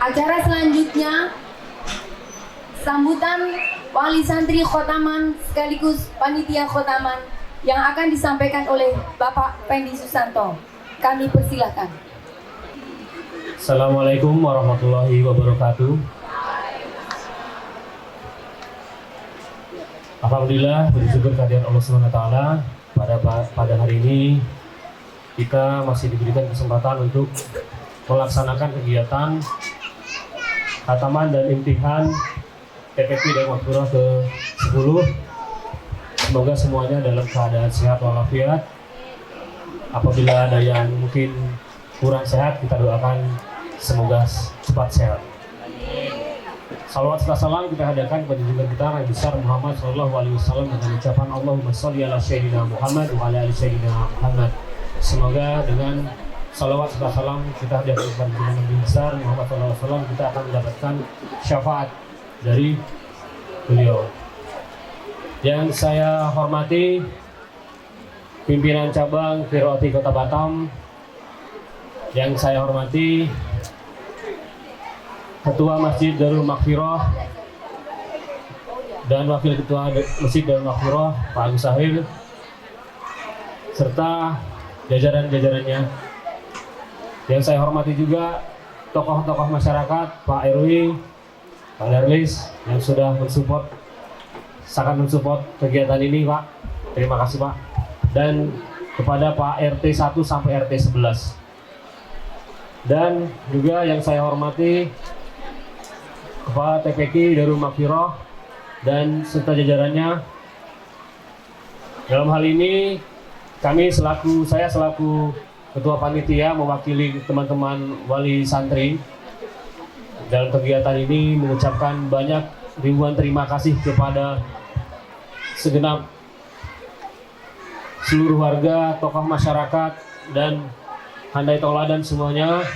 Acara selanjutnya sambutan wali santri khotaman sekaligus panitia khotaman yang akan disampaikan oleh Bapak Pendi Susanto. Kami persilahkan. Assalamualaikum warahmatullahi wabarakatuh. Alhamdulillah, bersyukur kehadiran Allah SWT. Pada hari ini kita masih diberikan kesempatan untuk melaksanakan kegiatan khataman dan imtihan TPQ dan Maghfirah ke-10. Semoga semuanya dalam keadaan sehat walafiat. Apabila ada yang mungkin kurang sehat, kita doakan semoga cepat sehat. Salawat serta salam kita hadirkan kepada junjungan kita Nabi besar Muhammad SAW dengan ucapan Allahumma sholli ala sayyidina Muhammad wa ala ali sayyidina Muhammad. Semoga dengan salawat serta salam kita hadirkan kepada junjungan Nabi besar Muhammad SAW, kita akan mendapatkan syafaat dari beliau. Yang saya hormati pimpinan cabang Qiraati Kota Batam, yang saya hormati Ketua Masjid Darul Maghfirah dan Wakil Ketua Masjid Darul Maghfirah Pak Agus Sahir, serta jajaran-jajarannya. Yang saya hormati juga tokoh-tokoh masyarakat, Pak RW, Pak Darlis yang sudah sangat mensupport kegiatan ini, Pak. Terima kasih, Pak. Dan kepada Pak RT 1 sampai RT 11. Dan juga yang saya hormati Kepala TPQ Darul Maghfirah dan serta jajarannya. Dalam hal ini saya selaku Ketua Panitia mewakili teman-teman wali santri dalam kegiatan ini mengucapkan banyak ribuan terima kasih kepada segenap seluruh warga, tokoh masyarakat, dan handai tauladan semuanya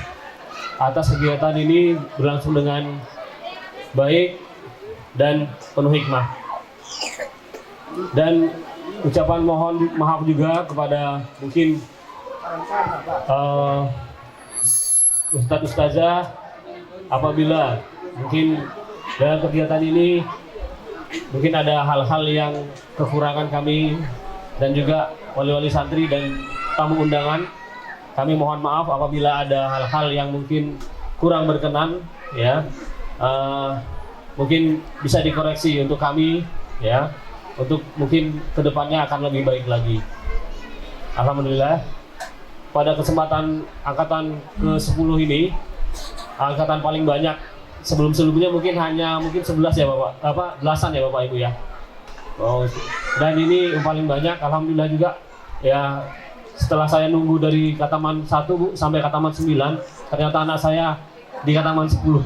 atas kegiatan ini berlangsung dengan baik dan penuh hikmah. Dan ucapan mohon maaf juga kepada mungkin Ustadz-ustazah apabila mungkin dalam kegiatan ini mungkin ada hal-hal yang kekurangan kami dan juga wali-wali santri dan tamu undangan. Kami mohon maaf apabila ada hal-hal yang mungkin kurang berkenan, ya. Mungkin bisa dikoreksi untuk kami, ya. Untuk mungkin kedepannya akan lebih baik lagi. Alhamdulillah, pada kesempatan angkatan ke-10 ini, angkatan paling banyak. Sebelum-sebelumnya mungkin 11 ya Bapak, belasan ya Bapak Ibu ya. Oh, dan ini yang paling banyak, alhamdulillah juga ya. Setelah saya nunggu dari Kataman 1 Bu sampai Kataman 9, ternyata anak saya di Kataman 10.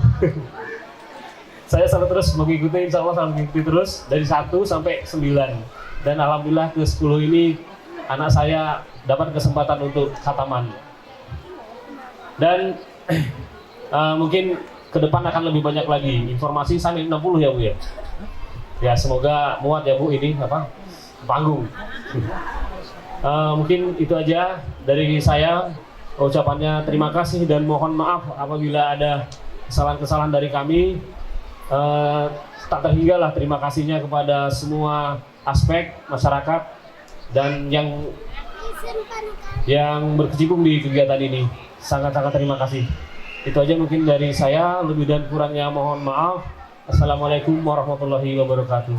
Saya selalu terus mengikuti, insya Allah selalu mengikuti terus dari 1 sampai 9. Dan alhamdulillah ke 10 ini anak saya dapat kesempatan untuk Kataman. Dan mungkin ke depan akan lebih banyak lagi informasi sampai 60 ya Bu ya. Ya semoga muat ya Bu ini panggung. Mungkin itu aja dari saya. Ucapannya terima kasih dan mohon maaf apabila ada kesalahan-kesalahan dari kami. Tak terhinggalah terima kasihnya kepada semua aspek masyarakat dan yang berkecimpung di kegiatan ini. Sangat-sangat terima kasih. Itu aja mungkin dari saya, lebih dan kurangnya mohon maaf. Assalamualaikum warahmatullahi wabarakatuh.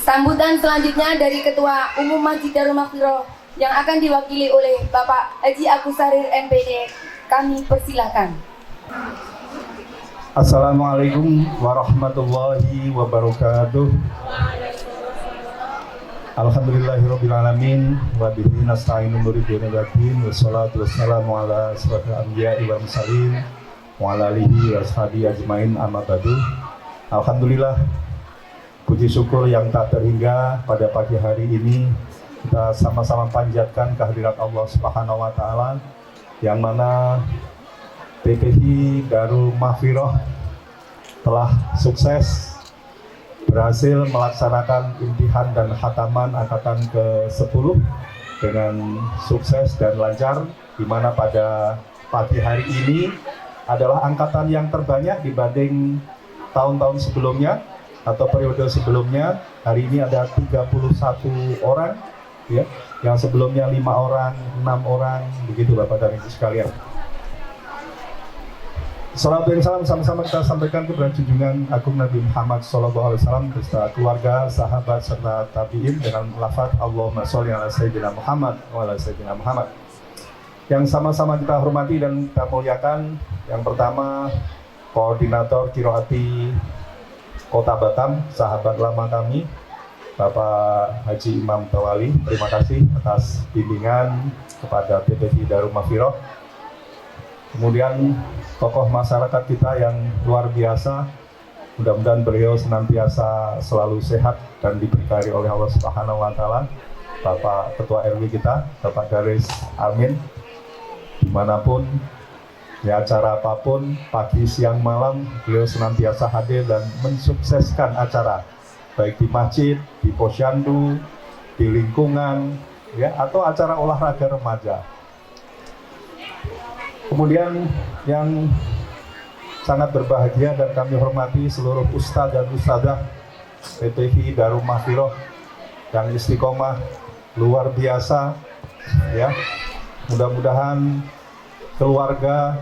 Sambutan selanjutnya dari Ketua Umum Masjid Darul Maghfirah yang akan diwakili oleh Bapak Haji Agus Sahir MPD. Kami persilahkan. Assalamualaikum warahmatullahi wabarakatuh. Alhamdulillahirabbil alamin wa bihi nasta'inu nuriddin wassalatu wassalamu ala asyrofil anbiya'i wal mursalin wa ala alihi wa ashabihi ajmain amma ba'du. Alhamdulillah, puji syukur yang tak terhingga pada pagi hari ini kita sama-sama panjatkan kehadirat Allah Subhanahu wa taala yang mana TPQ Darul Maghfirah telah sukses berhasil melaksanakan imtihan dan khataman angkatan ke-10 dengan sukses dan lancar, di mana pada pagi hari ini adalah angkatan yang terbanyak dibanding tahun-tahun sebelumnya atau periode sebelumnya. Hari ini ada 31 orang, ya, yang sebelumnya 5 orang, 6 orang, begitu Bapak dan Ibu sekalian. Salam dan salam sama-sama kita sampaikan kepada junjungan agung Nabi Muhammad SAW beserta keluarga, sahabat serta tabiin dengan lafaz Allahumma sholli ala sayyidina Muhammad wa ala sayyidina Muhammad. Yang sama-sama kita hormati dan kita muliakan, yang pertama Koordinator Qiraati Kota Batam, sahabat lama kami, Bapak Haji Imam Tawali. Terima kasih atas bimbingan kepada PPV Darul Maghfirah. Kemudian tokoh masyarakat kita yang luar biasa, mudah-mudahan beliau senantiasa selalu sehat dan diberkahi oleh Allah Subhanahu wa Ta'ala. Bapak Ketua RW kita, Bapak Daris Amin, dimanapun, di acara apapun, pagi, siang, malam, beliau senantiasa hadir dan mensukseskan acara, baik di masjid, di posyandu, di lingkungan, ya, atau acara olahraga remaja. Kemudian yang sangat berbahagia dan kami hormati seluruh ustadz dan ustadzah PPV Darul Maghfirah yang istiqomah luar biasa, ya. Mudah-mudahan keluarga,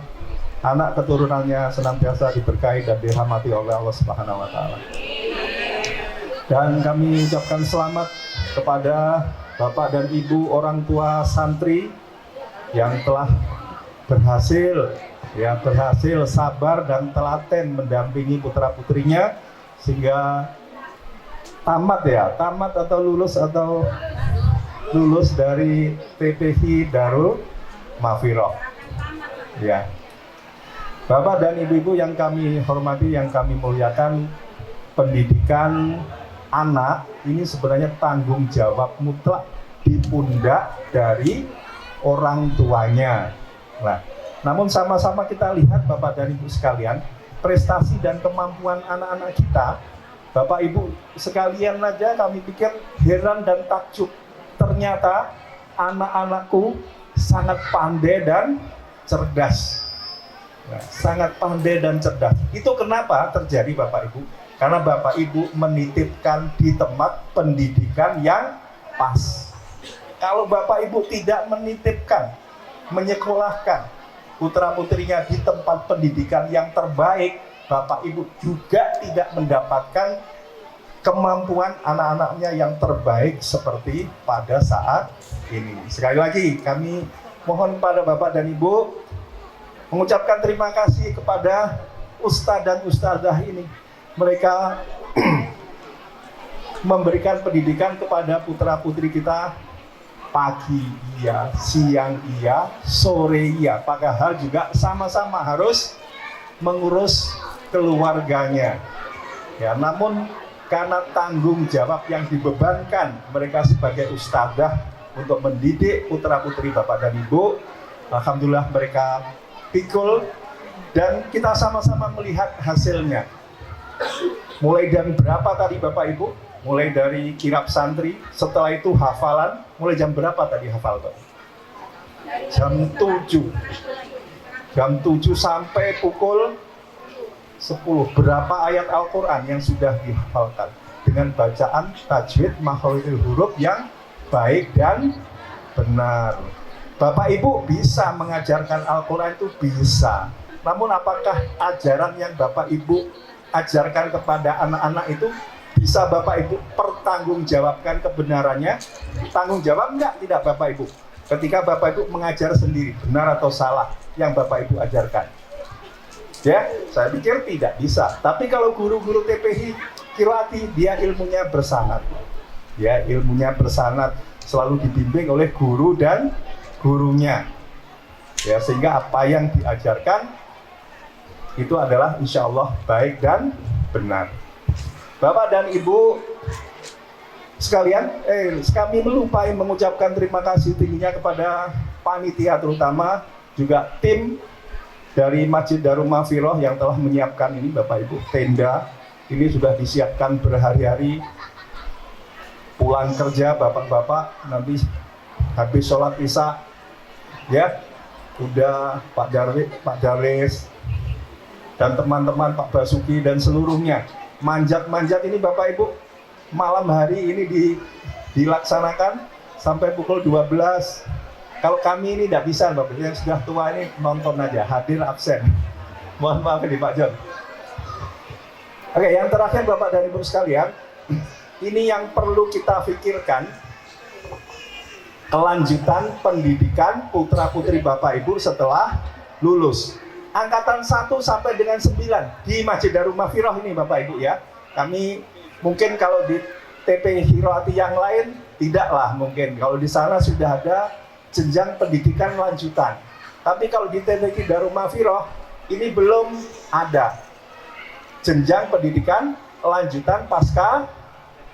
anak keturunannya senantiasa diberkahi dan dirahmati oleh Allah Subhanahu wa Ta'ala. Dan kami ucapkan selamat kepada Bapak dan Ibu orang tua santri yang telah berhasil sabar dan telaten mendampingi putra-putrinya sehingga tamat atau lulus dari PPV Darul Maghfirah. Ya. Bapak dan Ibu-ibu yang kami hormati, yang kami muliakan, pendidikan anak ini sebenarnya tanggung jawab mutlak di pundak dari orang tuanya. Nah, namun sama-sama kita lihat Bapak dan Ibu sekalian, prestasi dan kemampuan anak-anak kita, Bapak Ibu sekalian aja kami pikir heran dan takjub. Ternyata anak-anakku sangat pandai dan cerdas. Nah, sangat pandai dan cerdas. Itu kenapa terjadi Bapak Ibu? Karena Bapak Ibu menitipkan di tempat pendidikan yang pas. Kalau Bapak Ibu tidak menitipkan, menyekolahkan putra-putrinya di tempat pendidikan yang terbaik, Bapak Ibu juga tidak mendapatkan kemampuan anak-anaknya yang terbaik seperti pada saat ini. Sekali lagi kami mohon pada Bapak dan Ibu mengucapkan terima kasih kepada ustadz dan ustadzah ini. Mereka memberikan pendidikan kepada putra-putri kita pagi iya, siang iya, sore iya. Padahal juga sama-sama harus mengurus keluarganya. Ya, namun karena tanggung jawab yang dibebankan mereka sebagai ustadzah untuk mendidik putra-putri Bapak dan Ibu, alhamdulillah mereka pikul dan kita sama-sama melihat hasilnya. Mulai dari berapa tadi Bapak Ibu? Mulai dari kirab santri, setelah itu hafalan. Mulai jam berapa tadi hafal Pak? Jam 7. Jam 7 sampai pukul 10. Berapa ayat Al-Quran yang sudah dihafalkan? Dengan bacaan tajwid makharijul huruf yang baik dan benar. Bapak Ibu bisa mengajarkan Al-Quran itu bisa. Namun apakah ajaran yang Bapak Ibu ajarkan kepada anak-anak itu bisa Bapak Ibu pertanggungjawabkan kebenarannya? Tanggung jawab enggak? Tidak Bapak Ibu. Ketika Bapak Ibu mengajar sendiri, benar atau salah yang Bapak Ibu ajarkan? Ya, saya pikir tidak bisa. Tapi kalau guru-guru TPI Qiraati, dia ilmunya bersanad. Ya, ilmunya bersanad, selalu dibimbing oleh guru dan gurunya. Ya, sehingga apa yang diajarkan itu adalah insya Allah baik dan benar. Bapak dan Ibu sekalian, kami melupai mengucapkan terima kasih tingginya kepada panitia, terutama juga tim dari Masjid Darul Maghfirah yang telah menyiapkan ini Bapak Ibu. Tenda ini sudah disiapkan berhari-hari. Pulang kerja Bapak-bapak nanti habis sholat isya, ya, Uda, Pak Darwis, dan teman-teman Pak Basuki dan seluruhnya. Manjat-manjat ini Bapak Ibu, malam hari ini dilaksanakan sampai pukul 12. Kalau kami ini tidak bisa, Bapak, yang sudah tua ini nonton aja, hadir absen. Mohon maaf ini Pak John. Oke, yang terakhir Bapak dan Ibu sekalian, ini yang perlu kita pikirkan, kelanjutan pendidikan putra-putri Bapak Ibu setelah lulus. Angkatan 1 sampai dengan 9 di Masjid Darul Mahfirah ini Bapak Ibu ya. Kami mungkin kalau di TP Hiroati yang lain tidaklah mungkin. Kalau di sana sudah ada jenjang pendidikan lanjutan. Tapi kalau di TPQ Darul Mahfirah ini belum ada jenjang pendidikan lanjutan pasca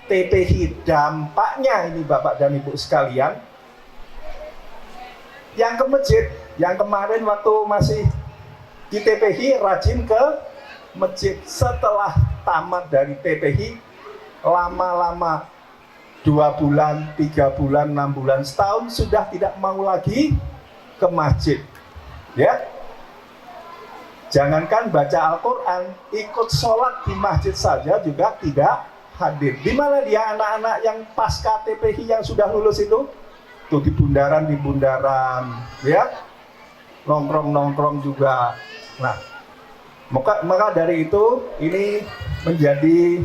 TPH. Dampaknya ini Bapak dan Ibu sekalian, yang ke masjid, yang kemarin waktu masih di TPH rajin ke masjid, setelah tamat dari TPH lama-lama 2 bulan, 3 bulan, 6 bulan, setahun sudah tidak mau lagi ke masjid. Ya, jangankan baca Al-Quran, ikut sholat di masjid saja juga tidak hadir. Di mana dia anak-anak yang pasca TPH yang sudah lulus itu? Tuh di bundaran, ya, nongkrong juga. Nah, maka dari itu ini menjadi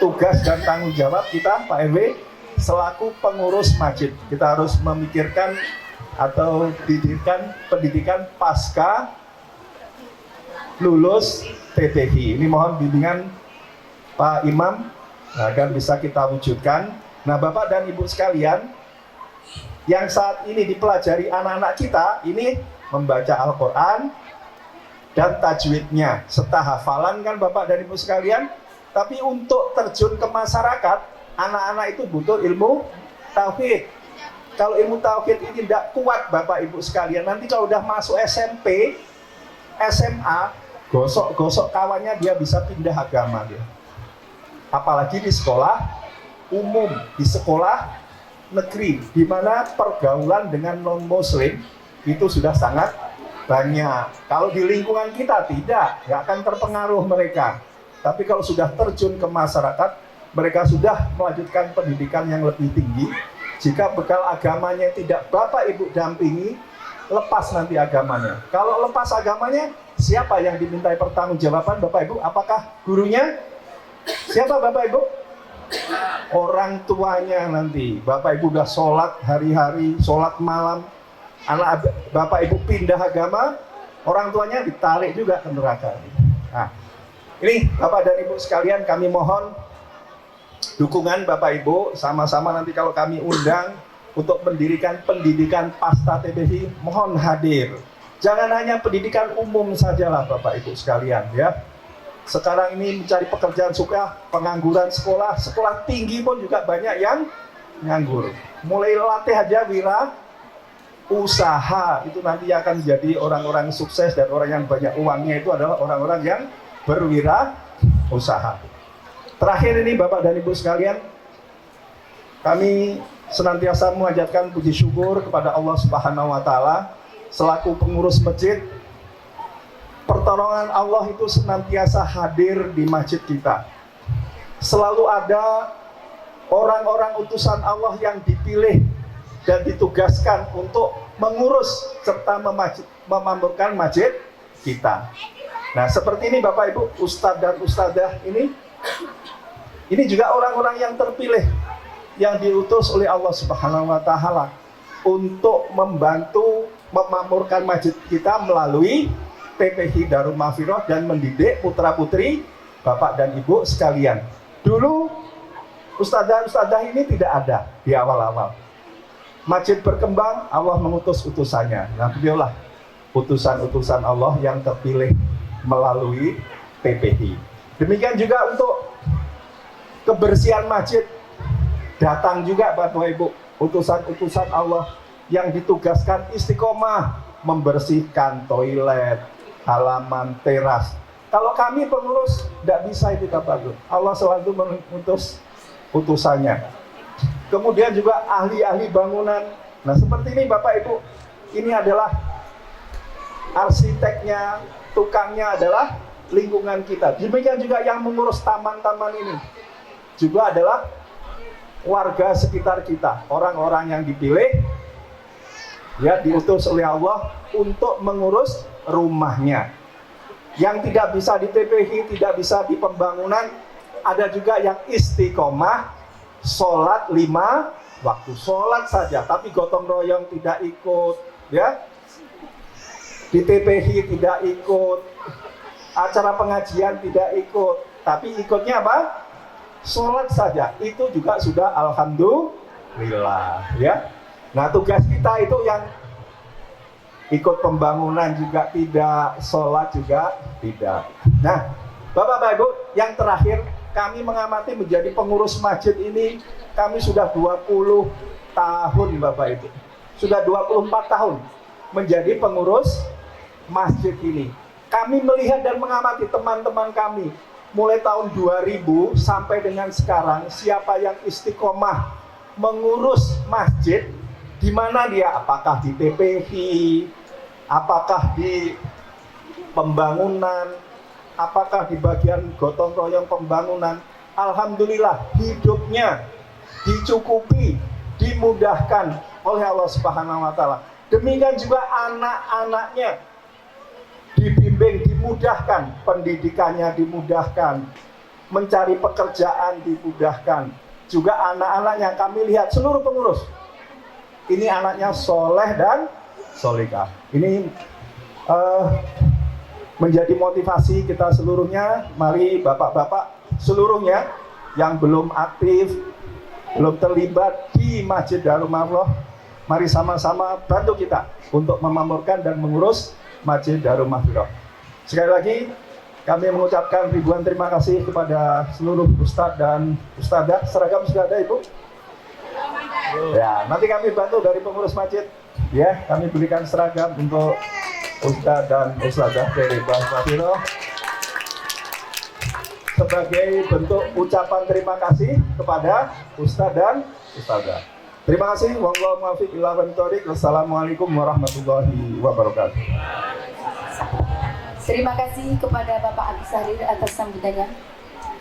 tugas dan tanggung jawab kita Pak RW selaku pengurus masjid. Kita harus memikirkan atau pendidikan pasca lulus TPH. Ini mohon bimbingan Pak Imam agar bisa kita wujudkan. Nah, Bapak dan Ibu sekalian, yang saat ini dipelajari anak-anak kita ini membaca Al-Quran dan tajwidnya serta hafalan kan Bapak dan Ibu sekalian. Tapi untuk terjun ke masyarakat, anak-anak itu butuh ilmu tauhid. Kalau ilmu tauhid ini tidak kuat Bapak Ibu sekalian, nanti kalau udah masuk SMP, SMA, gosok-gosok kawannya dia bisa pindah agama dia. Apalagi di sekolah umum, di sekolah negeri, di mana pergaulan dengan non-muslim itu sudah sangat banyak. Kalau di lingkungan kita nggak akan terpengaruh mereka. Tapi kalau sudah terjun ke masyarakat, mereka sudah melanjutkan pendidikan yang lebih tinggi. Jika bekal agamanya tidak Bapak Ibu dampingi, lepas nanti agamanya. Kalau lepas agamanya, siapa yang dimintai pertanggungjawaban Bapak Ibu? Apakah gurunya? Siapa Bapak Ibu? Orang tuanya nanti. Bapak Ibu udah sholat hari-hari, sholat malam. Anak Bapak Ibu pindah agama, orang tuanya ditarik juga ke neraka. Nah, ini Bapak dan Ibu sekalian, kami mohon dukungan Bapak Ibu, sama-sama nanti kalau kami undang untuk mendirikan pendidikan pasca TPH, mohon hadir. Jangan hanya pendidikan umum sajalah Bapak Ibu sekalian ya. Sekarang ini mencari pekerjaan suka, pengangguran sekolah tinggi pun juga banyak yang nganggur. Mulai latih aja wira usaha, itu nanti akan jadi orang-orang sukses dan orang yang banyak uangnya itu adalah orang-orang yang berwira usaha. Terakhir ini Bapak dan Ibu sekalian, kami senantiasa mengajarkan puji syukur kepada Allah Subhanahu wa Ta'ala selaku pengurus masjid. Pertolongan Allah itu senantiasa hadir di masjid kita. Selalu ada orang-orang utusan Allah yang dipilih dan ditugaskan untuk mengurus serta memakmurkan masjid kita. Nah, seperti ini Bapak Ibu, Ustadz dan Ustadzah ini juga orang-orang yang terpilih, yang diutus oleh Allah Subhanahu wa Ta'ala untuk membantu memakmurkan masjid kita melalui TPH Darul Mahfirah dan mendidik putra-putri Bapak dan Ibu sekalian. Dulu Ustadzah ini tidak ada di awal-awal. Masjid berkembang, Allah mengutus utusannya. Nah, beliaulah utusan-utusan Allah yang terpilih melalui TPH. Demikian juga untuk kebersihan masjid, datang juga Bapak Ibu utusan-utusan Allah yang ditugaskan istiqomah membersihkan toilet, halaman, teras. Kalau kami pengurus tidak bisa itu Bapak Ibu. Allah selalu mengutus utusannya. Kemudian juga ahli-ahli bangunan. Nah, seperti ini Bapak Ibu, ini adalah arsiteknya, tukangnya adalah lingkungan kita. Demikian juga yang mengurus taman-taman ini juga adalah warga sekitar kita, orang-orang yang dipilih, ya, diutus oleh Allah untuk mengurus rumahnya. Yang tidak bisa di TPI, tidak bisa di pembangunan, ada juga yang istiqomah, sholat 5 waktu, sholat saja, tapi gotong royong tidak ikut, ya, di TPI tidak ikut, acara pengajian tidak ikut, tapi ikutnya apa? Sholat saja, itu juga sudah alhamdulillah, ya. Nah, tugas kita itu yang ikut pembangunan juga tidak, sholat juga tidak. Nah, Bapak Ibu, yang terakhir, kami mengamati menjadi pengurus masjid ini, kami sudah 20 tahun Bapak Ibu. Sudah 24 tahun menjadi pengurus masjid ini. Kami melihat dan mengamati teman-teman kami, mulai tahun 2000 sampai dengan sekarang, siapa yang istiqomah mengurus masjid, di mana dia, apakah di TPI, apakah di pembangunan, apakah di bagian gotong royong pembangunan, alhamdulillah hidupnya dicukupi, dimudahkan oleh Allah Subhanahu wa taala. Demikian juga anak-anaknya dibimbing, dimudahkan, pendidikannya dimudahkan, mencari pekerjaan dimudahkan. Juga anak-anaknya kami lihat seluruh pengurus, ini anaknya soleh dan solihah. Ini menjadi motivasi kita seluruhnya. Mari bapak-bapak seluruhnya yang belum aktif, belum terlibat di Masjid Darul Ma'rifah, mari sama-sama bantu kita untuk memakmurkan dan mengurus Masjid Darul Ma'rifah. Sekali lagi kami mengucapkan ribuan terima kasih kepada seluruh ustadz dan ustadzah. Seragam sudah ada, Ibu? Ya, nanti kami bantu dari pengurus masjid. Ya, kami berikan seragam untuk ustadz dan ustadzah dari Basmafiro sebagai bentuk ucapan terima kasih kepada ustadz dan ustadzah. Terima kasih. Wallahu muwaffiq ila aqwamit thoriq. Wassalamualaikum warahmatullahi wabarakatuh. Terima kasih kepada Bapak Agus Sarir atas sambutannya.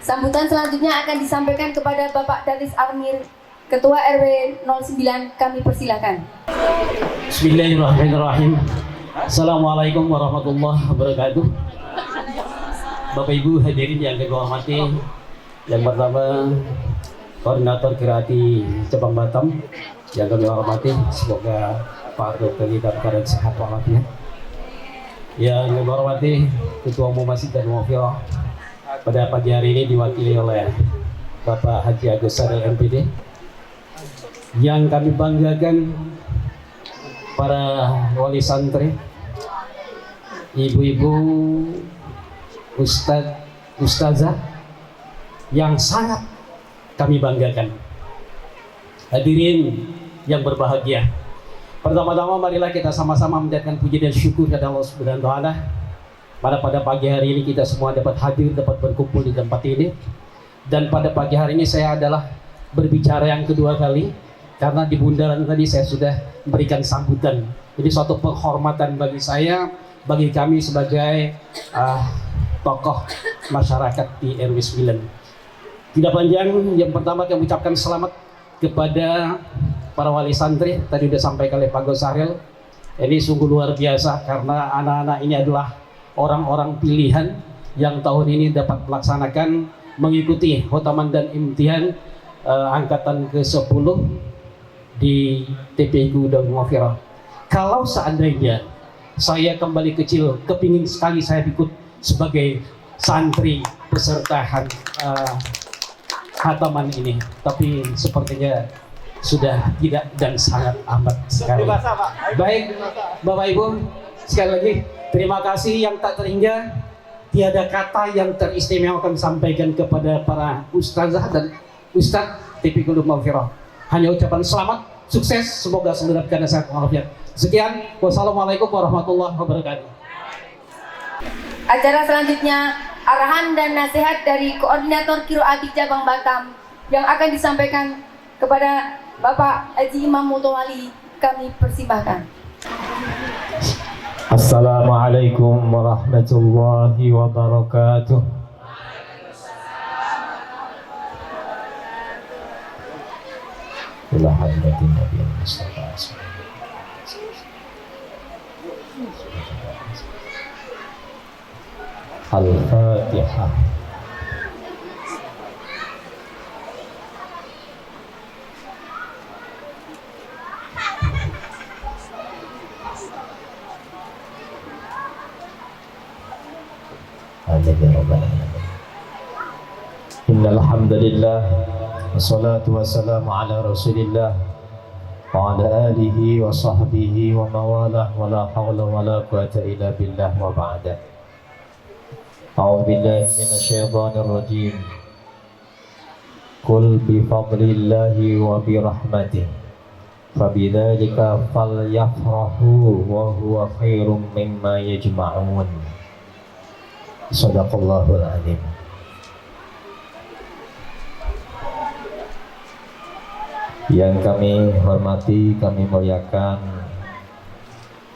Sambutan selanjutnya akan disampaikan kepada Bapak Datis Armir, Ketua RW 09. Kami persilakan. Bismillahirrahmanirrahim. Assalamualaikum warahmatullahi wabarakatuh. Bapak Ibu hadirin yang kami hormati, yang pertama Koordinator Kirati Cabang Batam yang kami hormati, semoga Pak Dr. kita dalam sehat walafiat. Yang kami hormati Ketua Umum Masjid Darul Ma'rifah pada pagi hari ini diwakili oleh Bapak Haji Agus Sarir MPD. Yang kami banggakan para wali santri, ibu-ibu, ustadz, ustazah yang sangat kami banggakan. Hadirin yang berbahagia, pertama-tama marilah kita sama-sama menjadikan puji dan syukur kepada Allah Subhanahu wa taala. Pada pagi hari ini kita semua dapat hadir, dapat berkumpul di tempat ini. Dan pada pagi hari ini saya adalah berbicara yang kedua kali, karena di bundaran tadi saya sudah memberikan sambutan. Jadi suatu penghormatan bagi saya, bagi kami sebagai tokoh masyarakat di RW 9. Tidak panjang, yang pertama kami ucapkan selamat kepada para wali santri. Tadi sudah sampaikan oleh Pak Gosaril. Ini sungguh luar biasa karena anak-anak ini adalah orang-orang pilihan yang tahun ini dapat melaksanakan mengikuti khotaman dan imtihan angkatan ke-10 di TPI Darul Ma'rifah. Kalau seandainya saya kembali kecil, kepingin sekali saya ikut sebagai santri peserta khataman ini, tapi sepertinya sudah tidak dan sangat amat sekali. Baik, Bapak Ibu, sekali lagi terima kasih yang tak terhingga. Tiada kata yang teristimewa kami sampaikan kepada para ustazah dan ustadz TPI Darul Ma'rifah. Hanya ucapan selamat, sukses, semoga selalu dalam sehat walafiat. Sekian, wassalamualaikum warahmatullahi wabarakatuh. Acara selanjutnya arahan dan nasihat dari Koordinator Kiroati Cabang Batam yang akan disampaikan kepada Bapak Haji Imam Mutawali. Kami persembahkan. Assalamualaikum warahmatullahi wabarakatuh. Ila hadratin Nabi Mustafa Al-Fatihah. Amin ya rabbal alamin. Innal hamdalillah wassalatu wassalamu ala Rasulillah wa ala alihi wa sahbihi wa mawalah wa la hawla wa la quwata illa billah wa ba'da. A'udzu billahi minasyaitonir rajim. Qul bi fadlillahi wa bi rahmatihi fabidzalika falyafrahu wa huwa khairum mimma yajma'un. Shadaqallahul adzim. Yang kami hormati, kami muliakan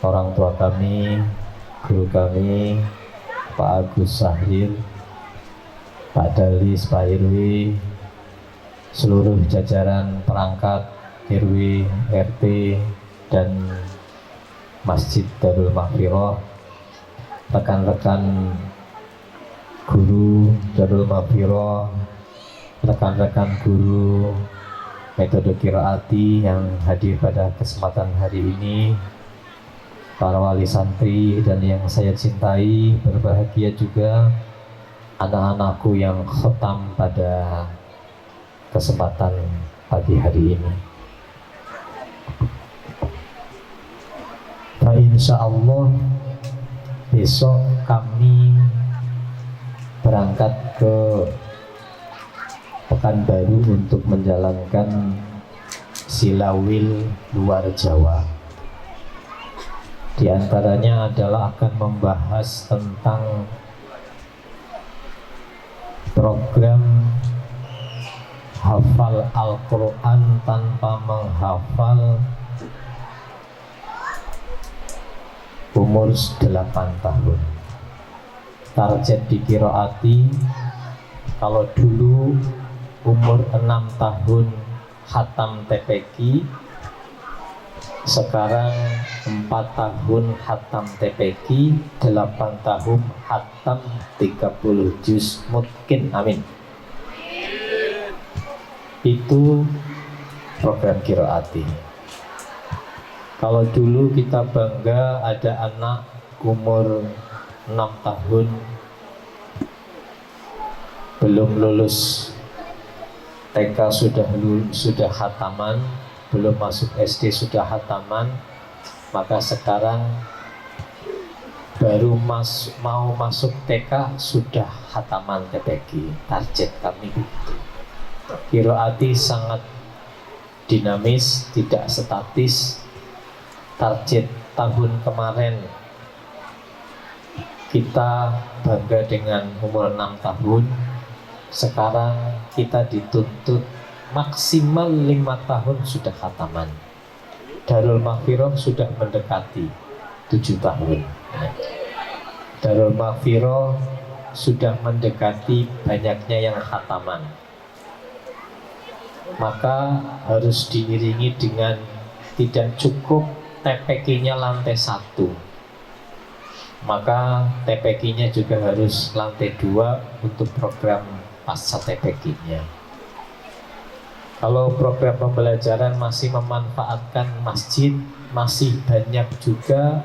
orang tua kami, guru kami, Pak Agus Sahril, Pak Dalis, Pak Irwi, seluruh jajaran perangkat RW, RT, dan Masjid Darul Maghfirah, rekan-rekan guru Darul Maghfirah, rekan-rekan guru metode qiraati yang hadir pada kesempatan hari ini, para wali santri dan yang saya cintai, berbahagia juga anak-anakku yang khatam pada kesempatan pagi hari ini. Nah, insya Allah besok kami berangkat ke Pekanbaru untuk menjalankan silawil luar Jawa. Di antaranya adalah akan membahas tentang program hafal Al-Quran tanpa menghafal umur 8 tahun. Target di qiraati, kalau dulu umur 6 tahun khatam TPQ, sekarang 4 tahun khatam TPQ, 8 tahun khatam 30 juz mungkin. Amin. Itu program qiraati. Kalau dulu kita bangga ada anak umur 6 tahun belum lulus TK sudah khataman, belum masuk SD sudah khataman, maka sekarang baru mau masuk TK sudah khataman TPQ. Target kami begitu. Qiraati sangat dinamis, tidak statis. Target tahun kemarin kita bangga dengan umur 6 tahun. Sekarang kita dituntut maksimal 5 tahun sudah khataman. Darul Maghfirah sudah mendekati 7 tahun. Darul Maghfirah sudah mendekati banyaknya yang khataman. Maka harus diiringi dengan tidak cukup TPQ-nya lantai 1. Maka TPQ-nya juga harus lantai 2 untuk program pasca TPQ-nya. Kalau program pembelajaran masih memanfaatkan masjid, masih banyak juga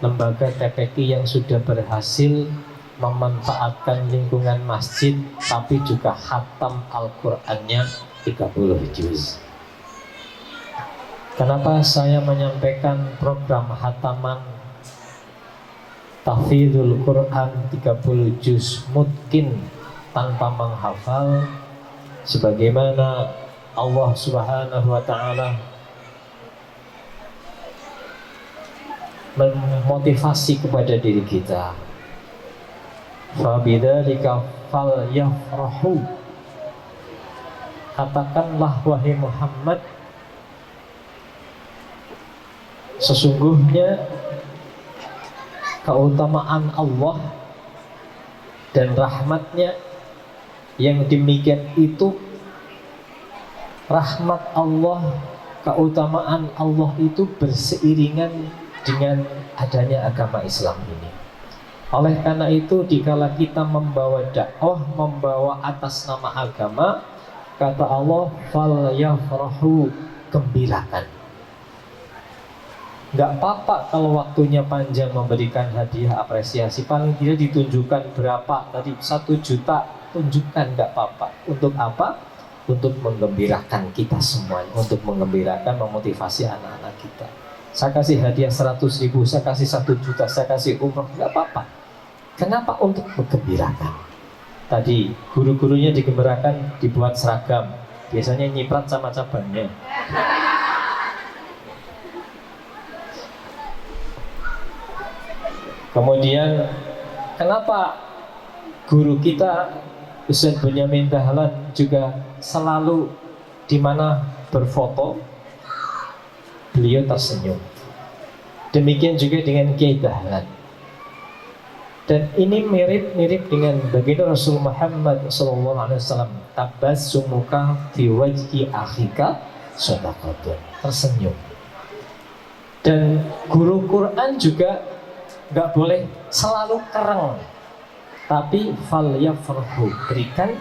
lembaga TPQ yang sudah berhasil memanfaatkan lingkungan masjid, tapi juga khatam Al-Qur'annya 30 juz. Kenapa saya menyampaikan program khataman tahfidzul Quran 30 juz mungkin tanpa menghafal, sebagaimana Allah Subhanahu wa taala memotivasi kepada diri kita. Fabidzalika falyafrahu. Katakanlah wahai Muhammad, sesungguhnya keutamaan Allah dan rahmatnya yang demikian itu, rahmat Allah, keutamaan Allah itu berseiringan dengan adanya agama Islam ini. Oleh karena itu, dikala kita membawa dakwah, membawa atas nama agama, kata Allah, fal yafrahu, gembirakan. Nggak apa-apa kalau waktunya panjang memberikan hadiah apresiasi, paling tidak ditunjukkan berapa tadi, 1 juta, tunjukkan, nggak apa-apa. Untuk apa? Untuk menggembirakan kita semua, untuk menggembirakan, memotivasi anak-anak kita. Saya kasih hadiah 100.000, saya kasih 1 juta, saya kasih umroh, nggak apa-apa. Kenapa? Untuk menggembirakan. Tadi guru-gurunya digembirakan, dibuat seragam, biasanya nyiprat sama cabangnya. Kemudian kenapa guru kita Ustaz Benyamin Dahlan juga selalu di mana berfoto beliau tersenyum. Demikian juga dengan Kiai Dahlan. Dan ini mirip-mirip dengan baginda Rasul Muhammad SAW. Tabassumuka fi wajhi akhika shadaqatun, tersenyum. Dan guru Quran juga nggak boleh selalu kereng, tapi fal yafrahu, berikan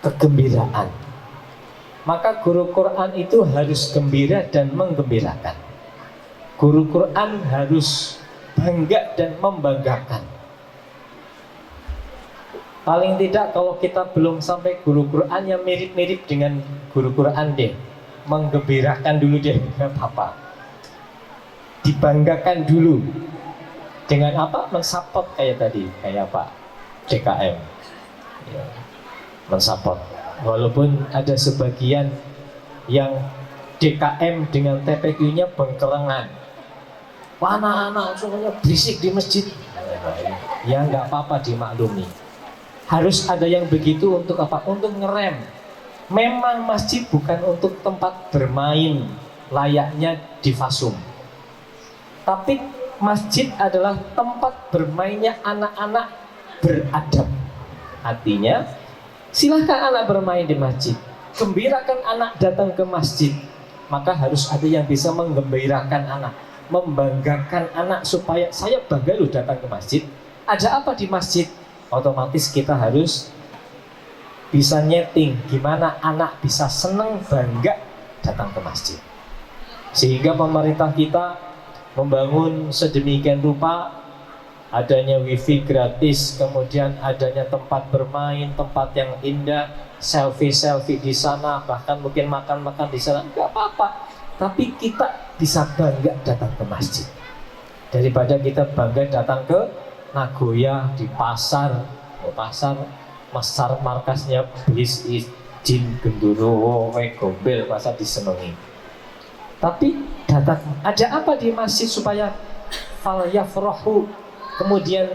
kegembiraan. Maka guru Quran itu harus gembira dan menggembirakan. Guru Quran harus bangga dan membanggakan. Paling tidak kalau kita belum sampai guru Quran yang mirip-mirip dengan guru Quran deh, menggembirakan dulu deh, nggak apa-apa. Dibanggakan dulu. Dengan apa? Mensupport kayak tadi, kayak Pak DKM ya, mensupport. Walaupun ada sebagian yang DKM dengan TPQ-nya bengkerengan, anak-anak semuanya berisik di masjid, ya nggak apa-apa, dimaklumi. Harus ada yang begitu untuk apa? Untuk ngerem. Memang masjid bukan untuk tempat bermain layaknya di Fasum, tapi masjid adalah tempat bermainnya anak-anak beradab. Artinya, silahkan anak bermain di masjid, gembirakan anak datang ke masjid. Maka harus ada yang bisa menggembirakan anak, membanggakan anak, supaya saya bangga loh datang ke masjid. Ada apa di masjid? Otomatis kita harus bisa nyeting gimana anak bisa senang, bangga datang ke masjid. Sehingga pemerintah kita membangun sedemikian rupa, adanya wifi gratis, kemudian adanya tempat bermain, tempat yang indah, selfie di sana, bahkan mungkin makan di sana, nggak apa-apa. Tapi kita bisa bangga datang ke masjid daripada kita bangga datang ke Nagoya di pasar markasnya Blis Jin Genduro, Gombel, masa disenengi. Tapi datang, ada apa di masjid supaya fal yafrahu, kemudian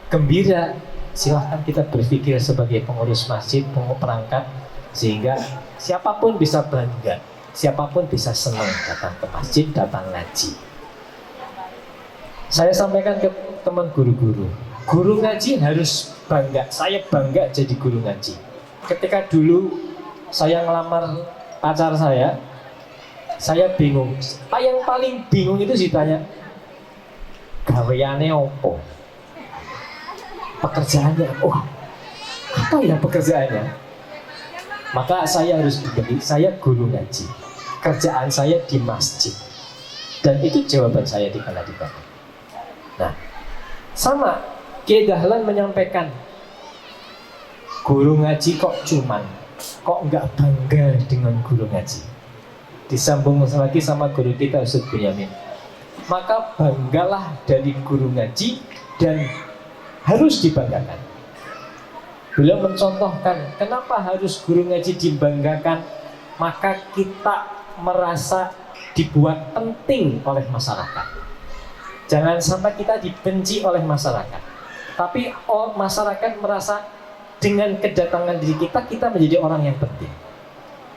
gembira? Silahkan kita berpikir sebagai pengurus masjid, perangkat, sehingga siapapun bisa bangga, siapapun bisa senang datang ke masjid, datang ngaji. Saya sampaikan ke teman guru-guru, guru ngaji harus bangga. Saya bangga jadi guru ngaji. Ketika dulu saya ngelamar pacar saya bingung. Yang paling bingung itu ditanya, gaweane opo? Pekerjaannya, apa ya pekerjaannya? Maka saya harus begini, saya guru ngaji, kerjaan saya di masjid. Dan itu jawaban saya di kala. Nah, sama Kiai Dahlan menyampaikan, guru ngaji kok nggak bangga dengan guru ngaji. Disambung lagi sama guru kita Ustaz Benyamin, maka banggalah dari guru ngaji dan harus dibanggakan. Beliau mencontohkan kenapa harus guru ngaji dibanggakan, maka kita merasa dibuat penting oleh masyarakat. Jangan sampai kita dibenci oleh masyarakat, tapi masyarakat merasa dengan kedatangan diri kita menjadi orang yang penting.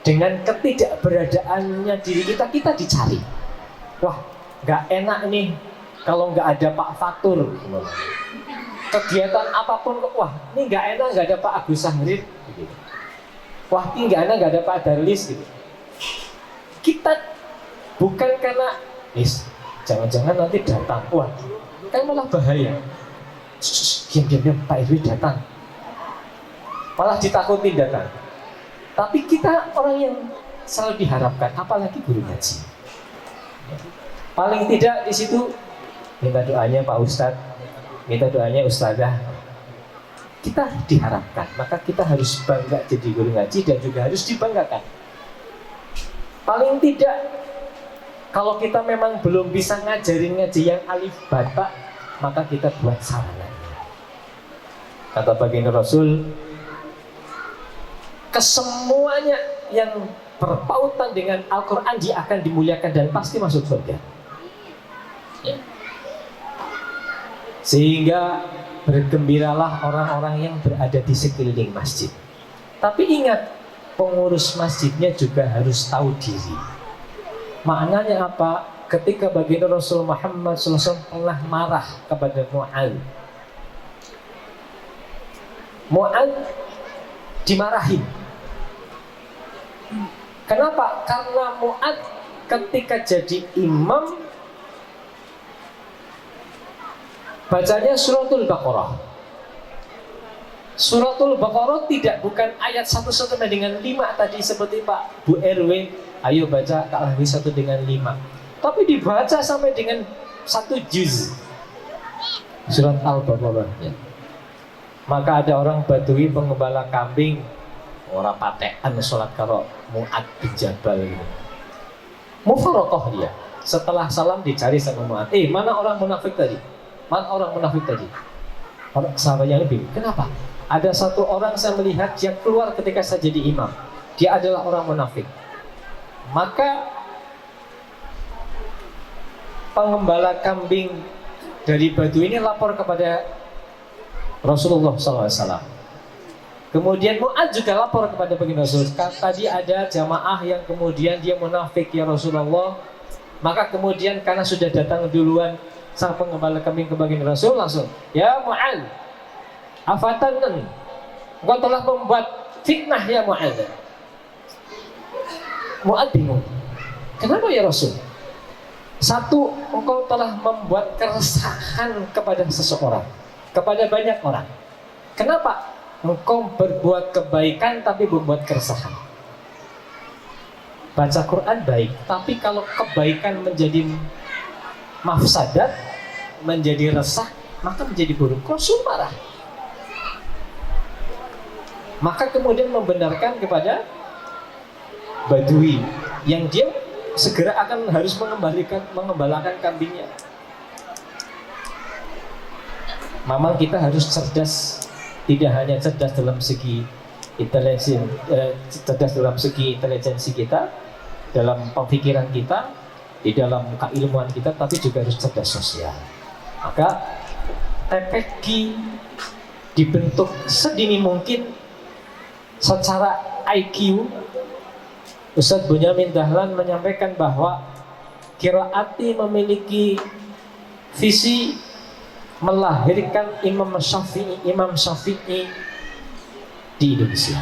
Dengan ketidakberadaannya diri kita dicari. Wah, nggak enak nih kalau nggak ada Pak Fatur, kegiatan apapun, wah ini nggak enak nggak ada Pak Agus Sahrid, gitu. Wah ini nggak enak nggak ada Pak Darlis, gitu. Kita bukan karena jangan-jangan nanti datang, wah kan malah bahaya. Diam-diam Pak RW datang, malah ditakutin datang. Tapi kita orang yang selalu diharapkan, apalagi guru ngaji. Paling tidak di situ minta doanya Pak Ustadz, minta doanya Ustadzah. Kita diharapkan, maka kita harus bangga jadi guru ngaji dan juga harus dibanggakan. Paling tidak, kalau kita memang belum bisa ngajarin ngaji yang alif bata, maka kita buat sarana. Kata baginda Rasul, kesemuanya yang berpautan dengan Al-Quran dia akan dimuliakan dan pasti masuk surga. Ya. Sehingga bergembiralah orang-orang yang berada di sekeliling masjid. Tapi ingat, pengurus masjidnya juga harus tahu diri. Maknanya apa? Ketika baginda Rasul Muhammad SAW pernah marah kepada Mu'ad dimarahi. Kenapa? Karena Mu'ad ketika jadi imam bacanya suratul Baqarah. Suratul Baqarah bukan ayat 1 sampai dengan 5 tadi seperti Pak Bu RW, ayo baca Al-Kahfi 1 dengan 5. Tapi dibaca sampai dengan 1 juz. Surat Al-Baqarah. Ya. Maka ada orang Badui pengembala kambing, orang patean sholat karo Mu'ad bin Jabal gitu. Mufarokoh dia. Setelah salam dicari sama Mu'ad. Mana orang munafik tadi? Mana orang munafik tadi? Orang sahabatnya lebih. Kenapa? Ada satu orang saya melihat dia keluar ketika saya jadi imam. Dia adalah orang munafik. Maka pengembala kambing dari Badui ini lapor kepada Rasulullah SAW. Kemudian Mu'ad juga lapor kepada baginda Rasul. Tadi ada jamaah yang kemudian dia munafik ya Rasulullah. Maka kemudian karena sudah datang duluan sang pengembala kambing ke baginda Rasul, langsung, ya Mu'ad, afatanan, engkau telah membuat fitnah ya Mu'ad. Mu'ad bingung. Kenapa ya Rasul? Satu, engkau telah membuat keresahan kepada seseorang, kepada banyak orang. Kenapa? Engkau berbuat kebaikan tapi membuat keresahan. Baca Quran baik, tapi kalau kebaikan menjadi mafsadat, menjadi resah, maka menjadi buruk. Rasul marah. Maka kemudian membenarkan kepada Badui yang dia segera akan harus mengembalakan kambingnya. Memang kita harus cerdas, tidak hanya cerdas dalam segi intelijensi kita, dalam pemikiran kita, di dalam keilmuan kita, tapi juga harus cerdas sosial. Maka TPQ dibentuk sedini mungkin secara IQ. Ustadz Bunyamin Dahlan menyampaikan bahwa Qiraati memiliki visi melahirkan Imam Syafi'i di Indonesia.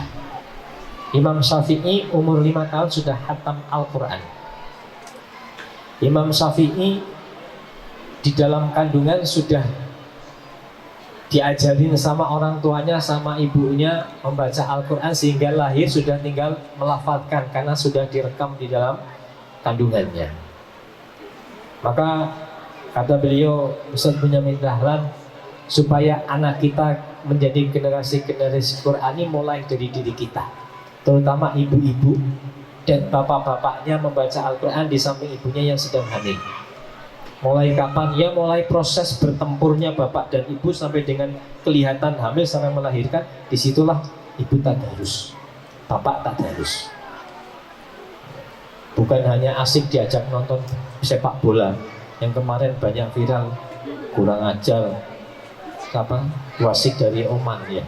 Imam Syafi'i umur 5 tahun sudah khatam Al-Quran. Imam Syafi'i di dalam kandungan sudah diajarin sama orang tuanya, sama ibunya membaca Al-Quran, sehingga lahir sudah tinggal melafalkan karena sudah direkam di dalam kandungannya. Maka kata beliau, Ustadz Bunyamin Dahlan, supaya anak kita menjadi generasi-generasi Qurani mulai dari diri kita, terutama ibu-ibu dan bapak-bapaknya membaca Al-Quran di samping ibunya yang sedang hamil. Mulai kapan? Ya mulai proses bertempurnya bapak dan ibu sampai dengan kelihatan hamil sampai melahirkan. Disitulah ibu tadarus, bapak tadarus. Bukan hanya asik diajak nonton sepak bola yang kemarin banyak viral, kurang ajar apa wasit dari Oman ya,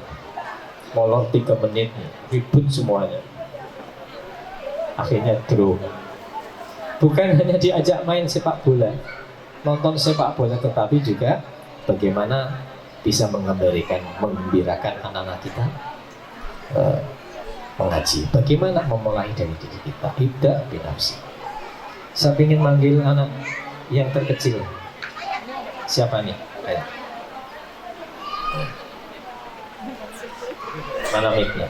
molor 3 menit, ribut semuanya, akhirnya draw. Bukan hanya diajak main sepak bola, nonton sepak bola, tetapi juga bagaimana bisa menggembirakan anak-anak kita mengaji. Bagaimana memulai dari diri kita, ibda binafsi. Saya ingin manggil anak yang terkecil. Siapa nih? Ayo. Mana mic-nya?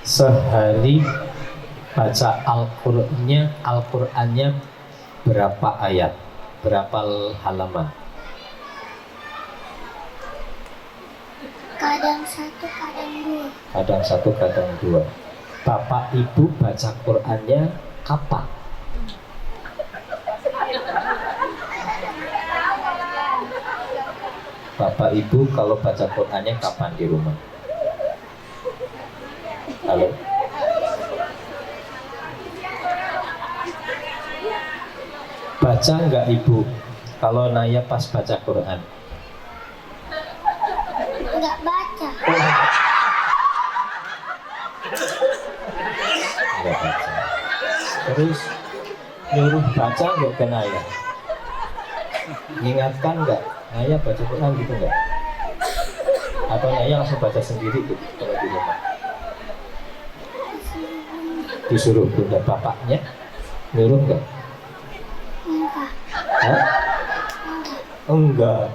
Sehari baca Al-Qur'annya berapa ayat? Berapa halaman? Kadang satu, kadang dua. Kadang satu, kadang dua. Bapak ibu baca Qur'annya kapan? Bapak ibu kalau baca Qur'annya kapan di rumah? Halo? Baca nggak ibu kalau Naya pas baca Quran? Enggak baca. Nggak baca. Terus nyuruh baca nggak ke Naya? Ingatkan nggak Naya baca Quran gitu nggak? Atau Naya langsung baca sendiri gitu kalau di rumah? Disuruh bunda bapaknya nyuruh nggak? Enggak. Hah? Enggak.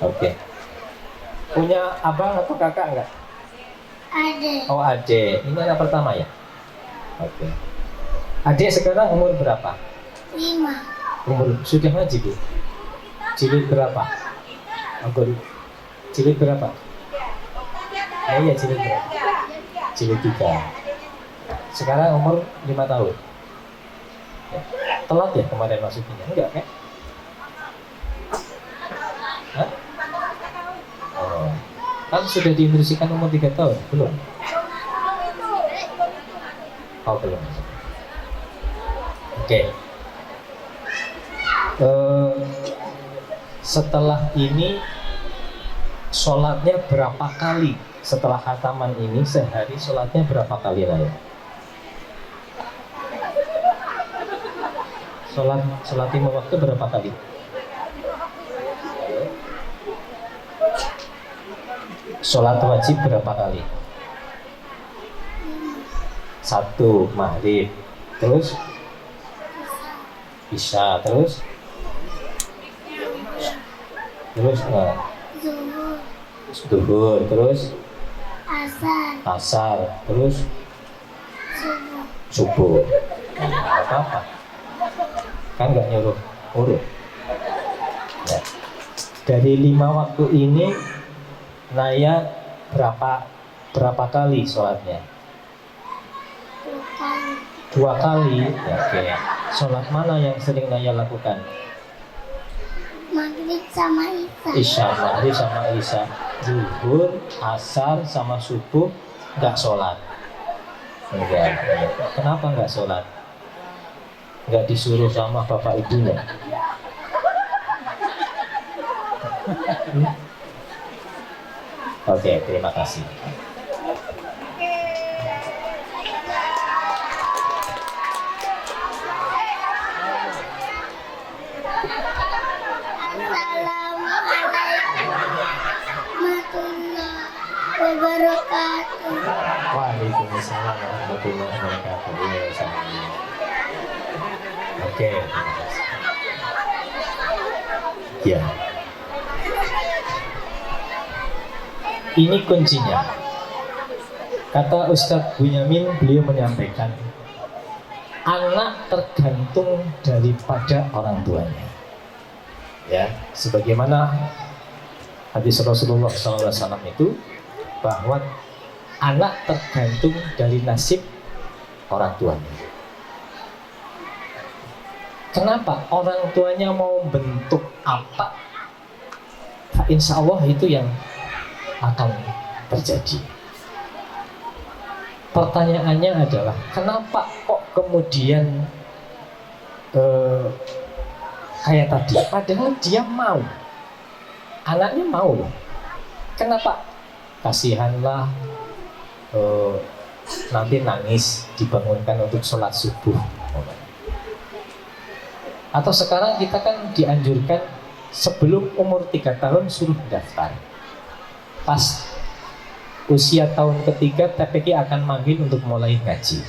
Oke. Punya abang atau kakak enggak? Ada. Oh, adik. Ini anak pertama ya? Oke. Adik sekarang umur berapa? 5. Umur sudah ngaji, Bu? Jilid berapa? Aku jilid berapa? Oh iya, jilid berapa? Jilid 3. Sekarang umur 5 tahun. Ya. Telat ya kemarin masukinnya? Enggak kan? Hah? Oh. Kan sudah diinstruksikan umur 3 tahun? Belum? Oh belum. Oke. Setelah ini sholatnya berapa kali? Setelah khataman ini sehari sholatnya berapa kali Naya? Sholat 5 waktu berapa kali? Sholat wajib berapa kali? 1 maghrib, terus isya, terus Zuhur. duhur, terus Asar. asar, terus Subuh. subuh. Nah, apa-apa kan nggak nyuruh urut ya. Dari 5 waktu ini Naya berapa kali sholatnya? 2 kali. 2 kali. Ya, oke. Sholat mana yang sering Naya lakukan? Maghrib sama Isya. Isya, maghrib sama isya. Zuhur, asar sama subuh nggak sholat? Enggak. Kenapa nggak sholat? Nggak disuruh sama bapak ibunya? Oke, terima kasih. Assalamualaikum warahmatullahi wabarakatuh. Waalaikumsalam warahmatullahi wabarakatuh. Iya, sama. Oke, terima kasih. Ya. Ini kuncinya. Kata Ustadz Bunyamin, beliau menyampaikan, anak tergantung daripada orang tuanya. Ya, sebagaimana hadis Rasulullah SAW itu, bahwa anak tergantung dari nasib orang tuanya. Kenapa? Orang tuanya mau bentuk apa, insya Allah itu yang akan terjadi. Pertanyaannya adalah, kenapa kok kemudian kayak tadi, padahal dia mau anaknya mau loh. Kenapa? Kasihanlah, nanti nangis dibangunkan untuk sholat subuh. Atau sekarang kita kan dianjurkan sebelum umur 3 tahun suruh daftar. Pas usia tahun ketiga TPQ akan manggil untuk mulai ngaji.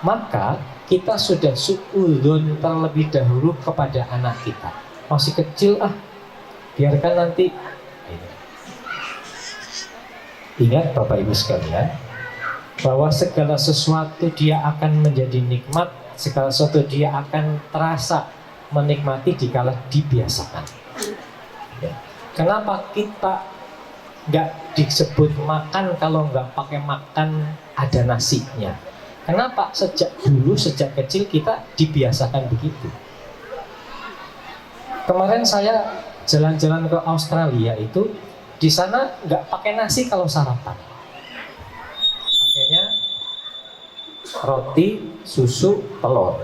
Maka kita sudah suudzon terlebih dahulu kepada anak kita. Masih kecil biarkan nanti. Ingat Bapak Ibu sekalian, bahwa segala sesuatu dia akan menjadi nikmat, segala sesuatu dia akan terasa menikmati dikala dibiasakan. Ya. Kenapa kita nggak disebut makan kalau nggak pakai makan ada nasinya? Kenapa sejak dulu, sejak kecil kita dibiasakan begitu? Kemarin saya jalan-jalan ke Australia itu, di sana nggak pakai nasi kalau sarapan. Pakainya roti, susu, telur.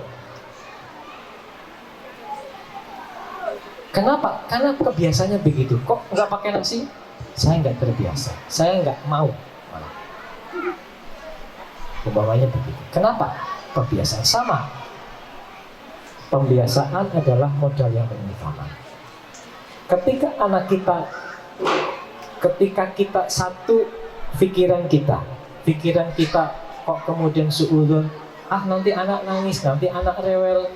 Kenapa? Karena kebiasaannya begitu. Kok nggak pakai nasi? Saya nggak terbiasa. Saya nggak mau. Umpamanya begitu. Kenapa? Kebiasaan sama. Pembiasaan adalah modal yang bermanfaat. Ketika anak kita, ketika kita satu pikiran kita kok kemudian suudzon, nanti anak nangis, nanti anak rewel,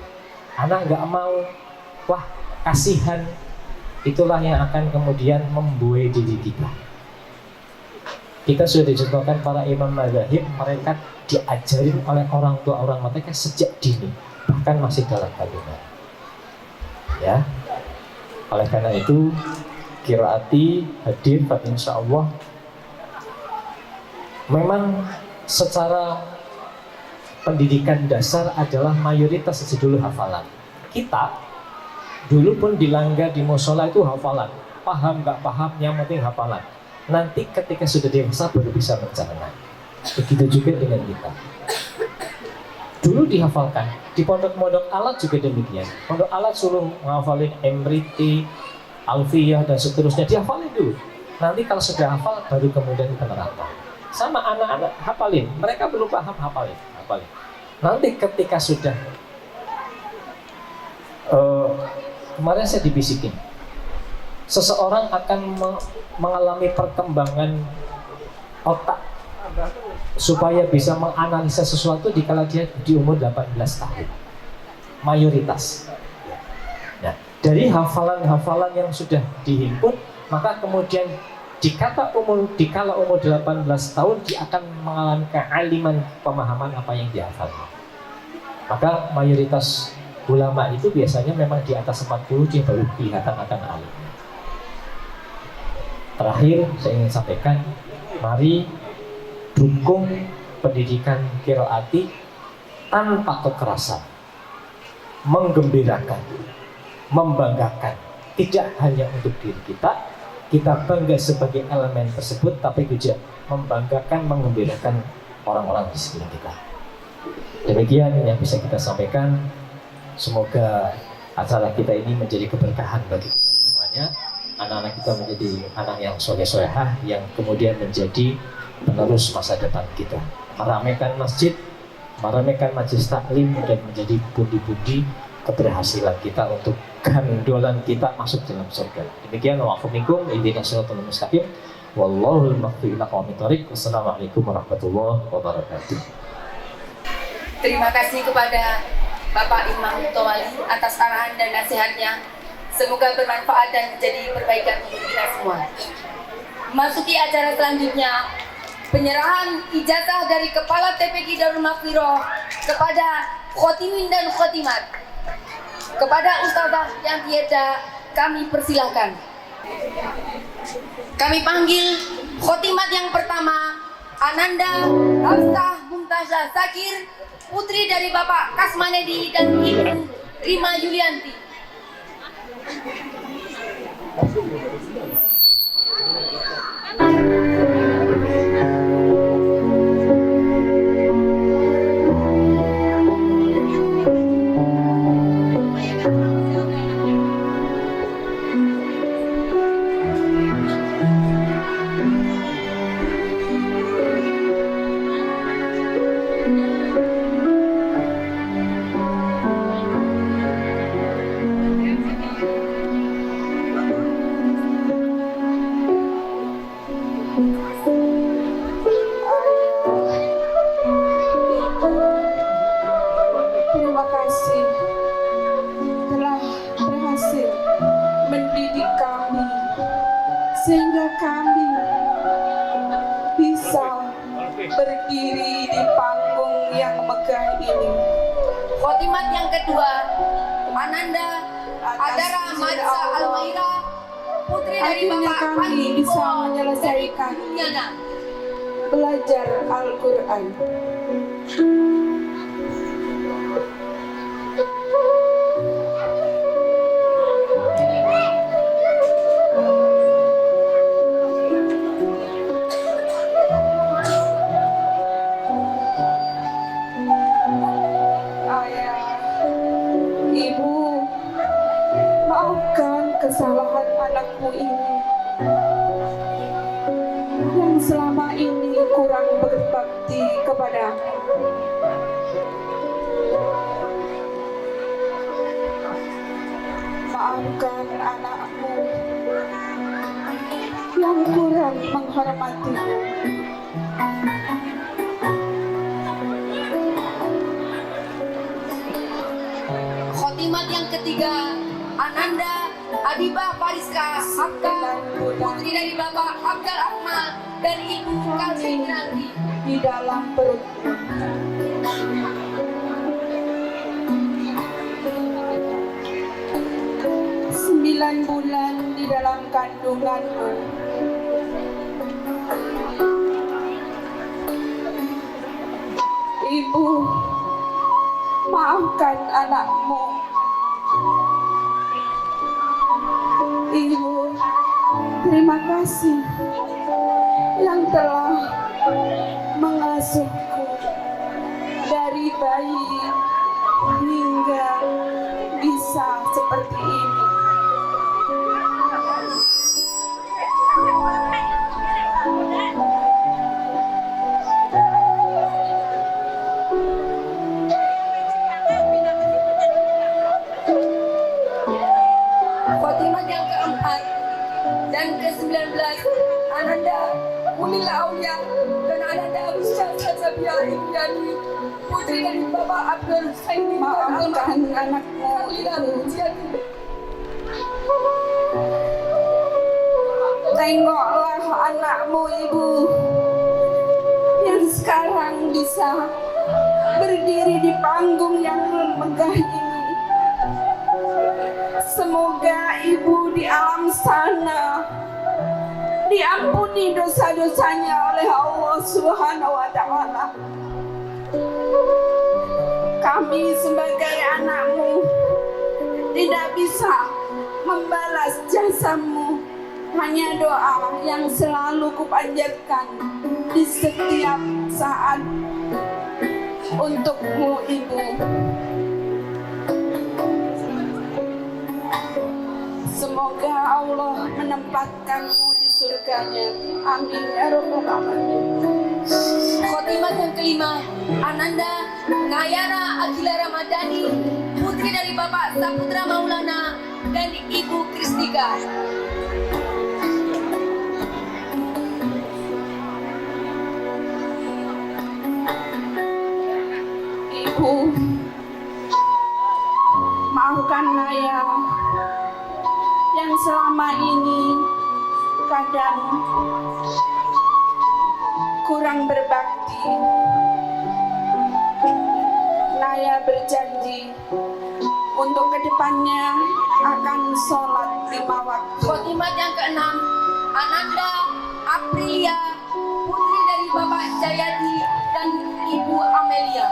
anak nggak mau, wah kasihan, itulah yang akan kemudian membuai diri kita. Kita sudah dicontohkan para imam mazhab, mereka diajarin oleh orang tua mereka sejak dini, bahkan masih dalam kandungan. Ya, oleh karena itu qiraati hadir, insya Allah. Memang secara pendidikan dasar adalah mayoritas dulu hafalan. Kita dulu pun dilanggar di musola itu hafalan, paham nggak paham, yang penting hafalan. Nanti ketika sudah dewasa baru bisa mencerna. Begitu juga dengan kita. Dulu dihafalkan, di pondok-pondok alat juga demikian. Pondok alat suruh menghafalin Emriti, Alfiyah dan seterusnya, dihafalin dulu. Nanti kalau sudah hafal baru kemudian penerapkan. Sama anak-anak hafalin, mereka belum paham hafalin. Nanti ketika sudah kemarin saya dibisikin, seseorang akan mengalami perkembangan otak supaya bisa menganalisa sesuatu dikala dia di umur 18 tahun. Mayoritas. Nah, dari hafalan-hafalan yang sudah dihimpun, maka kemudian dikala umur 18 tahun dia akan mengalami kealiman, pemahaman apa yang dihafal. Maka mayoritas ulama itu biasanya memang di atas 40 dia baru kelihatan akan alim. Terakhir saya ingin sampaikan, mari dukung pendidikan qiraati tanpa kekerasan, menggembirakan, membanggakan, tidak hanya untuk diri kita bangga sebagai elemen tersebut, tapi juga membanggakan, menggembirakan orang-orang di sekitar kita. Demikian yang bisa kita sampaikan. Semoga acara kita ini menjadi keberkahan bagi kita semuanya. Anak-anak kita menjadi anak yang soleh-solehah, yang kemudian menjadi penerus masa depan kita. Meramaikan masjid, meramaikan majelis taklim, dan menjadi pundi-pundi keberhasilan kita untuk gandolan kita masuk dalam surga. Demikian, wa'afu minkum, ihdinas shiratal mustaqim, wallahul muwaffiq ila aqwamit thoriq. Wassalamualaikum warahmatullahi wabarakatuh. Terima kasih kepada Bapak Imam Tawali atas arahan dan nasihatnya. Semoga bermanfaat dan menjadi perbaikan untuk kita semua. Masuki acara selanjutnya, penyerahan ijazah dari Kepala TPQ Darul Maghfirah kepada khotimin dan khotimat. Kepada Ustazah yang tiada, kami persilahkan. Kami panggil khotimat yang pertama, Ananda Hafsah Mumtazah Zakir, putri dari Bapak Kasmanedi dan Ibu Rima Yulianti. sehingga kami bisa berdiri di panggung yang megah ini. Khotimat yang kedua, Ananda Adara Maza Almaira, putri dari Akhirnya Bapak kami Pandi bisa Kuo menyelesaikan dari Indiana. belajar Al-Quran. Kesalahan anakku ini yang selama ini kurang berbakti kepadamu. Maafkan anakmu yang kurang menghormatimu. Khotimat yang ketiga, Ananda Adibah Fariska Akta, putri dari Bapak Abdal Akmal dan Ibu Kalsi Nanti. Di dalam perutmu. Sembilan bulan di dalam kandunganmu. Ibu, maafkan anakmu. Ibu, terima kasih yang telah mengasuhku dari bayi hingga bisa seperti ini. Khotimat yang keempat dan ke-19, Ananda Munila Aulia dan Ananda Abisya Sabia Indiani, putri dari Bapak Abdul Saini. Maafkan anakmu itu. Tengoklah anakmu, Ibu, yang sekarang bisa berdiri di panggung yang megah ini. Semoga Ibu di alam sana diampuni dosa-dosanya oleh Allah Subhanahu wa Ta'ala. Kami sebagai anakmu tidak bisa membalas jasamu, hanya doa yang selalu kupanjatkan di setiap saat untukmu, Ibu. Semoga Allah menempatkanmu di surganya. Amin ya rabbal alamin. Khotimat yang kelima, Ananda Nayara Agila Ramadhani, putri dari Bapak Saputra Maulana dan Ibu Kristika. Ibu, maafkan Naya yang selama ini kadang kurang berbakti. Naya berjanji untuk kedepannya akan sholat 5 waktu. Khotimat yang keenam, Ananda Aprilia, putri dari Bapak Jayadi dan Ibu Amelia.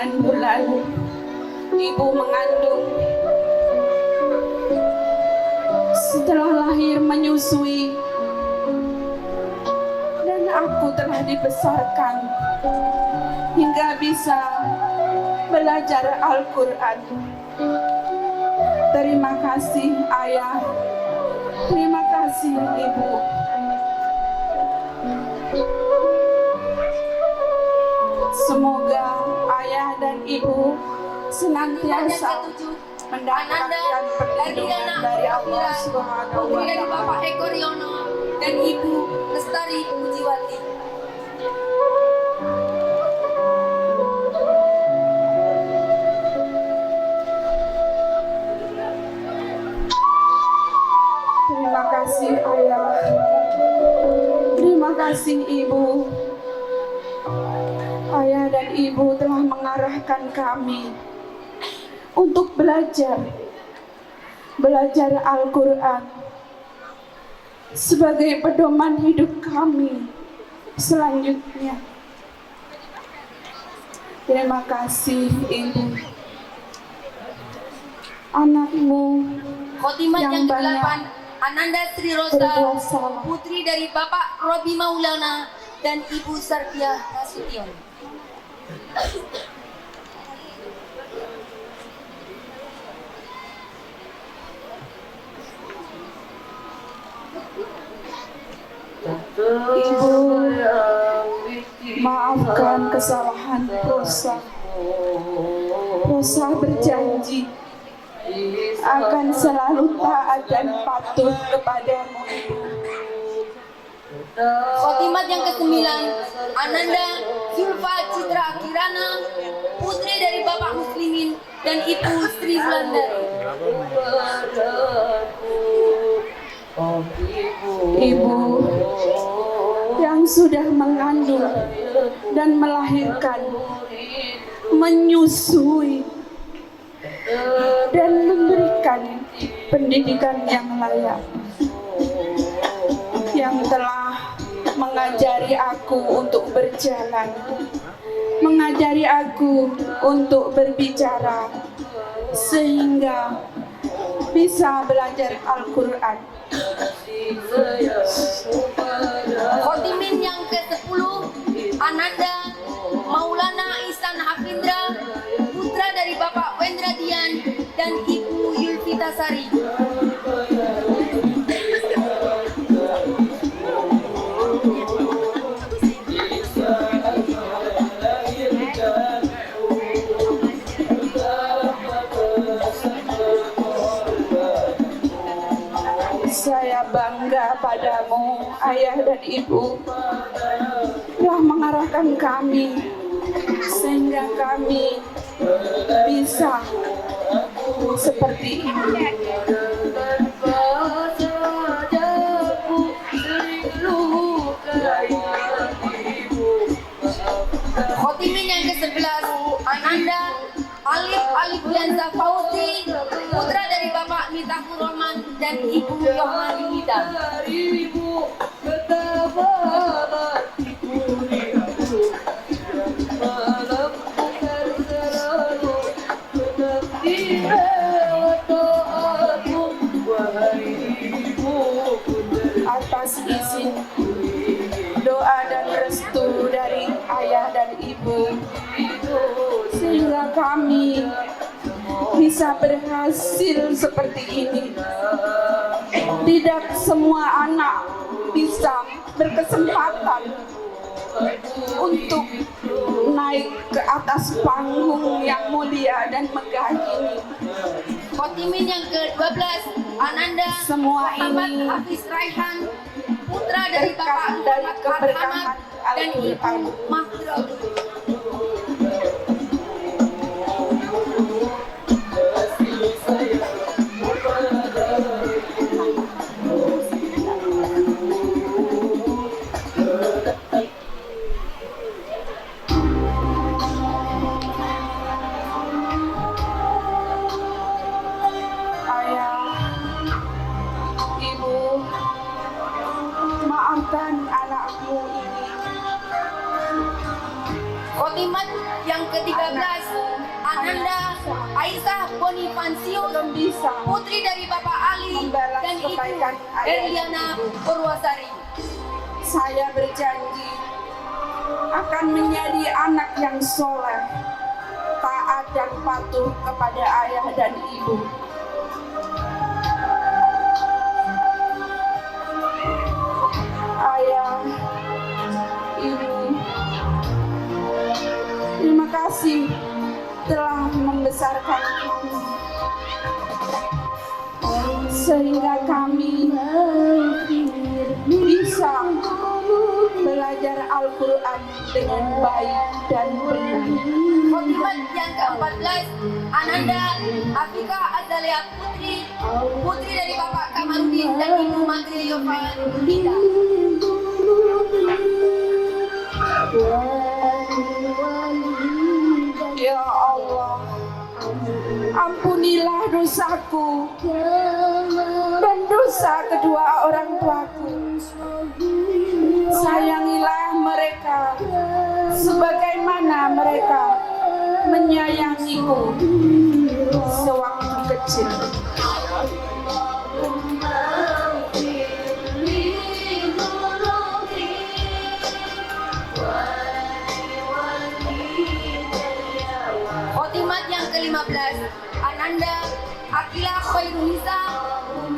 Bulan Ibu mengandung, setelah lahir menyusui, dan aku telah dibesarkan hingga bisa belajar Al-Quran. Terima kasih Ayah, terima kasih Ibu. Semoga Ayah dan Ibu Khotimat yang senantiasa ketujuh, mendapatkan perlindungan dari Allah Subhanahu wa putri dari Ta'ala. Bapak Eko Riono dan Ibu Lestari Pujiwati. Terima kasih Ayah, terima kasih Ibu. Ayah dan Ibu telah mengarahkan kami untuk belajar Al-Quran sebagai pedoman hidup kami selanjutnya. Terima kasih Ibu. Anakmu Khotimah yang yang ke-8, banyak Ananda Sri Rosa, berpuasa. putri dari Bapak Robi Maulana dan Ibu Sarpiah Nasution. Ibu, maafkan kesalahan Rosa. Rosa berjanji akan selalu taat dan patuh kepadamu, Ibu. Khotimat yang ke-9, Ananda Zulfa Citra Kirana, putri dari Bapak Muslimin dan Ibu Sri Wulandari. Ibu yang sudah mengandung dan melahirkan, menyusui, dan memberikan pendidikan yang layak, yang telah mengajari aku untuk berjalan, mengajari aku untuk berbicara, sehingga bisa belajar Al-Quran. Khotimin yang ke-10, Ananda Maulana Ihsan Hafindra, putra dari Bapak Wendra Dian dan Ibu Yulvita Sari. Saya bangga padamu, Ayah dan Ibu, telah mengarahkan kami sehingga kami bisa seperti ini. Khotimin yang ke-11, Ananda Alif Lianza Fauzi, putra dari Bapak Mitahur Rahman dan Ibu Yohani Nida. Atas izin, doa dan restu dari Ayah dan Ibu, sehingga kami bisa berhasil seperti ini. Tidak semua anak bisa berkesempatan untuk naik ke atas panggung yang mulia dan megah ini. Khotimin yang ke-12, Ananda Semua Muhammad ini Hafiz Raihan, putra dari berkat Bapak dari Muhammad keberkahan Ahmad dan Ibu Al-Quran. Mahfirah. Ayah, Ibu, maafkan anakmu ini. Khotimat yang ke-13, Ananda Aisyah Bonifancius, Belum bisa putri dari Bapak Ali membalas dan Ibu kebaikan ayah. Erliana Purwasari. Saya berjanji akan menjadi anak yang soleh, taat dan patuh kepada ayah dan ibu. Ayah, ibu, terima kasih telah membesarkan kami. sehingga kami bisa belajar Al-Quran dengan baik dan benar. Khotimat yang ke-14, Ananda Afika Azalia putri dari Bapak Kamarudin dan Ibu Magri Yofanita. Ya Allah, ampunilah dosaku dan dosa kedua orang tuaku. Sayangilah mereka sebagaimana mereka menyayangiku sewaktu kecil. Khotimat yang ke-15, Ananda Akila Khairunisa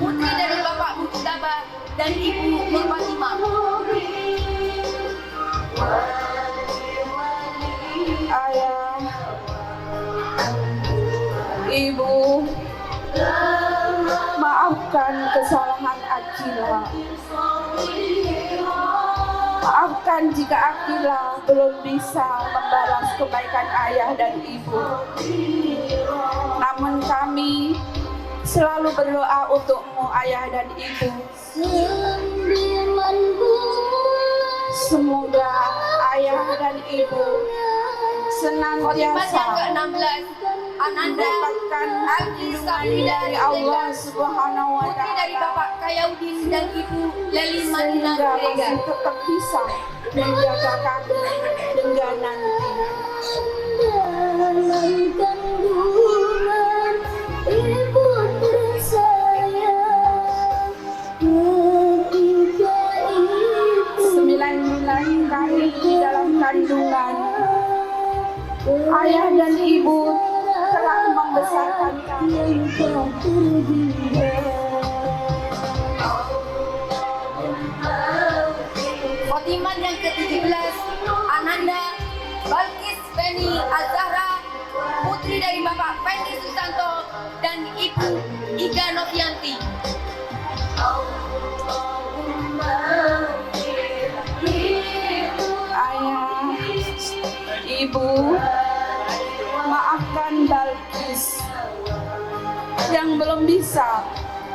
putri dari Bapak Mujtaba dan Ibu Nur Fatimah. Ayah, Ibu, maafkan kesalahan Akila. Maafkan jika Akila belum bisa membalas kebaikan ayah dan ibu. Namun kami selalu berdoa untukmu ayah dan ibu. Semoga ayah dan ibu Khotimat yang senantiasa ke-16, Ananda mendapatkan Al-Kisah dari Allah Subhanahu wa putri dari Ta'ala, Bapak Kayaudin dan Ibu Lelin Madinah sehingga Grega. masih tetap bisa menjaga kami hingga nanti. Dalam kandungan ibu tersayang, ketika itu 9 bulan kami di dalam kandungan, ayah dan ibu telah membesarkan kami. Khotimat yang ke-17, Ananda Balkis Feni Azahra putri dari Bapak Fendi Susanto dan Ibu Iga Novianti. Ayah, ibu, maafkan Balkis yang belum bisa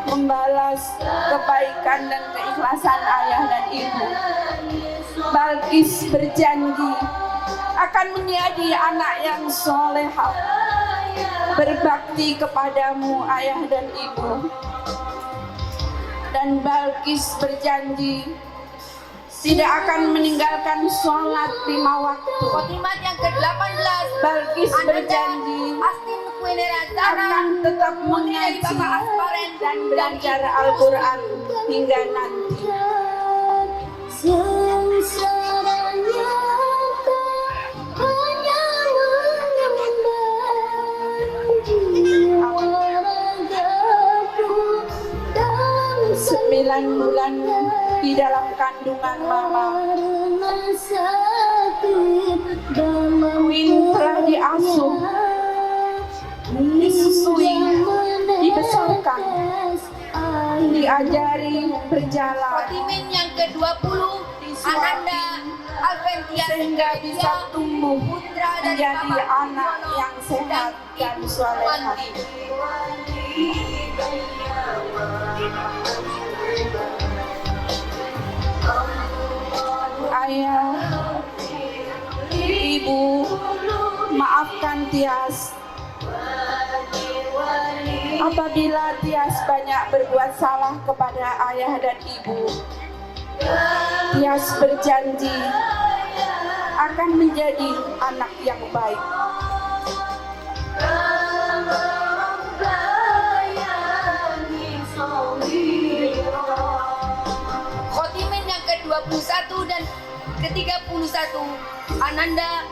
membalas kebaikan dan keikhlasan ayah dan ibu. Balkis berjanji akan menjadi anak yang solehah, berbakti kepadamu ayah dan ibu. Dan Balkis berjanji tidak akan meninggalkan sholat 5 waktu. Khotimat yang ke-18, Balkis Ananda berjanji Astin Kuenera Zara akan tetap putri dari mengaji Bapak Asparen dan belajar Al-Quran hingga nanti. sengsaranya tak hanya mengemban jiwa ragaku dalam 9 bulan di dalam kandungan mama, karena sakit dalam Win telah diasuh, disusui, dibesarkan, diajari berjalan, Khotimin yang ke-20, Ananda Alventias sehingga bisa tumbuh putra dari menjadi Bapak anak Yono yang sehat dan Ibu solehah. Wanti. Ayah, ibu, maafkan Tias apabila Tias banyak berbuat salah kepada ayah dan ibu. Tias berjanji akan menjadi anak yang baik. Khotimin yang ke-21 dan ke-31, Ananda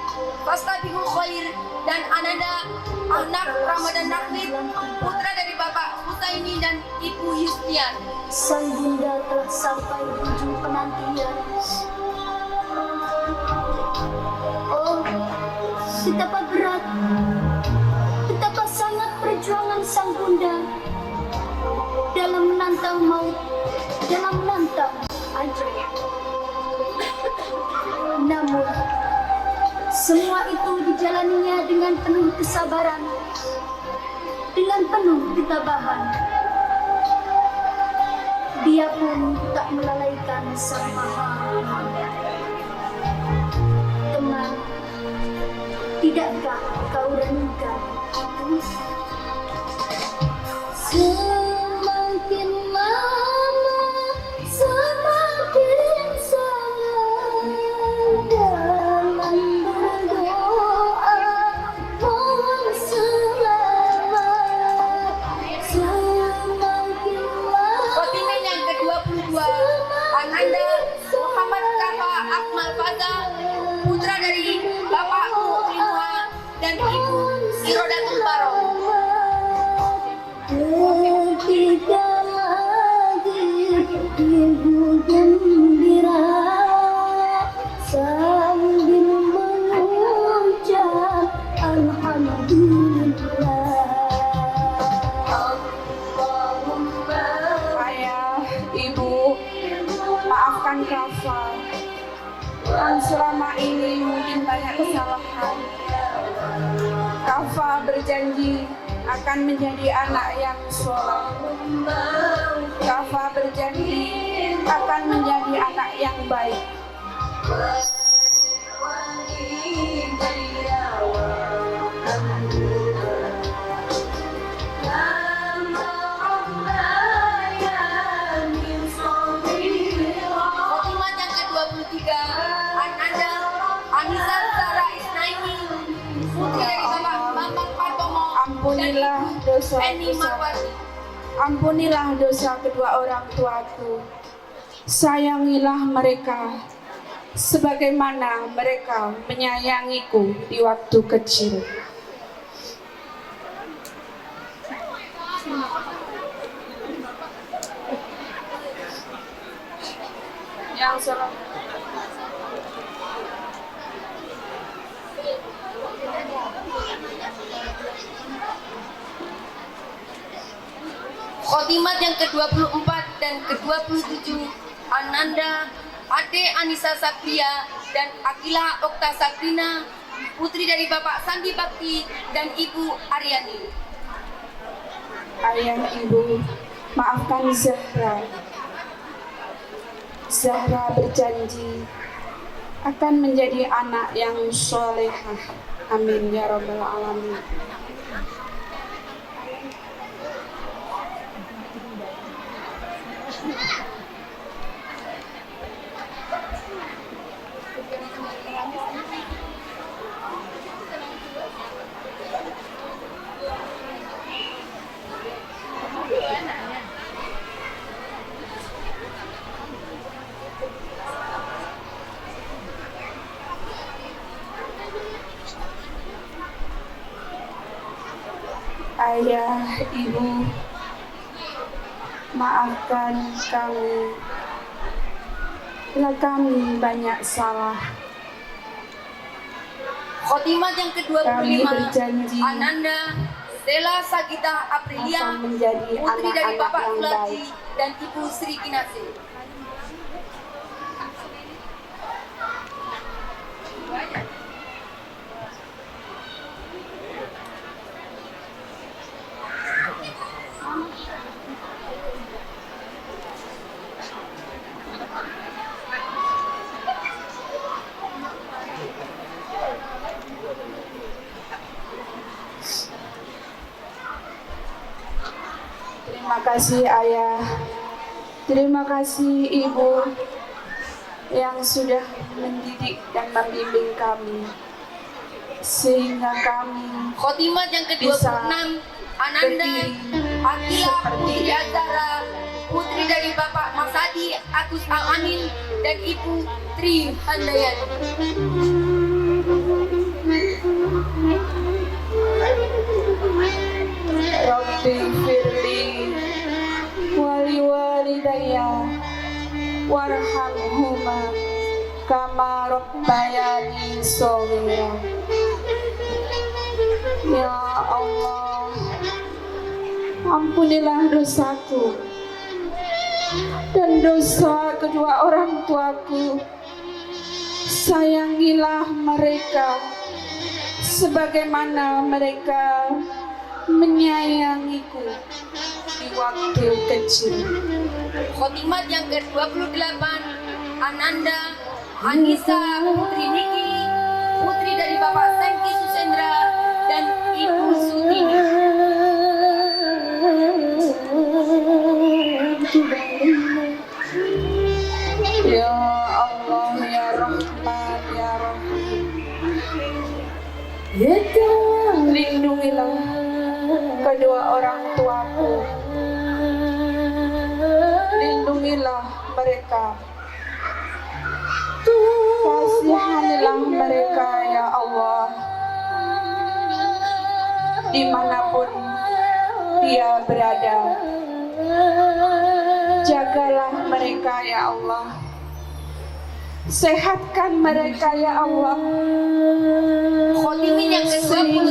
Fastabihul Khair dan Ananda Anak Ramadan Nakhlid putra dari Bapak Husaini dan Ibu Yustian. sang bunda telah sampai di ujung penantian. Oh, betapa berat, betapa sangat perjuangan sang bunda dalam menentang maut dalam menantang ajal. Namun, semua itu dijalaninya dengan penuh kesabaran, dengan penuh ketabahan. Dia pun tak melalaikan sang Maha. Teman, tidakkah kau renungkan itu? Semakin lama, semakin sangat dalam berdoa mohon selamat. Semakin lama. Kontingen yang ke-22, Ananda Muhammad Kafa Akmal Faza, putra dari Bapak Mu'minwa dan Ibu Irodatul Barok. Ketika lagi ibu gembira sambil mengucap Alhamdulillah. Ayah, ibu, maafkan Kafa yang selama ini mungkin banyak kesalahan. Kafa berjanji akan menjadi anak yang soleh. Kafa berjanji akan menjadi anak yang baik. Khotimah yang ke-23, Ananda Anissa Zara Isnaini, putri dari Bapak Bambang Patomo dan Ampunilah Ibu dosa Eni Marwati. Ampunilah dosa kedua orang tuaku. Sayangilah mereka sebagaimana mereka menyayangiku di waktu kecil. Yang salah. Khotimah yang ke-24 dan ke-27, Ananda Ade Anissa Sakria dan Akila Okta Sakrina, putri dari Bapak Sandi Bakti dan Ibu Aryani. Ayah, ibu, maafkan Zahra. Zahra berjanji akan menjadi anak yang solehah. Amin ya rabbal alamin. Ayah, ibu, maafkan kami bila kami banyak salah. Khotimah yang Kami ke-25, berjanji Ananda Stella Sagita Aprilia, akan menjadi putri dari anak-anak Bapak yang Sularji baik. dan Ibu Sri Kinasih. Terima kasih ayah, terima kasih ibu yang sudah mendidik dan membimbing kami sehingga kami Khotimah yang ke-26, Ananda Akila Putri Azara, putri dari Bapak Masadi Agus Al-Amin dan Ibu Tri Handayani. Rabbi firli wali walidayya warhamhuma kama rabbayani shaghira. Ya Allah, ampunilah dosaku dan dosa kedua orang tuaku. Sayangilah mereka sebagaimana mereka menyayangiku di waktu kecil. Khotimat yang ke-28, Ananda Anissa Putri Niki, putri dari Bapak Sengki Susendra dan Ibu Sutini. Ya Allah, ya Rahman, ya Rahim, lindungilah kedua orang tuaku, lindungilah mereka, kasihanilah mereka ya Allah, dimanapun dia berada. Jagalah mereka ya Allah, sehatkan mereka ya Allah. Khotimin yang ke-29,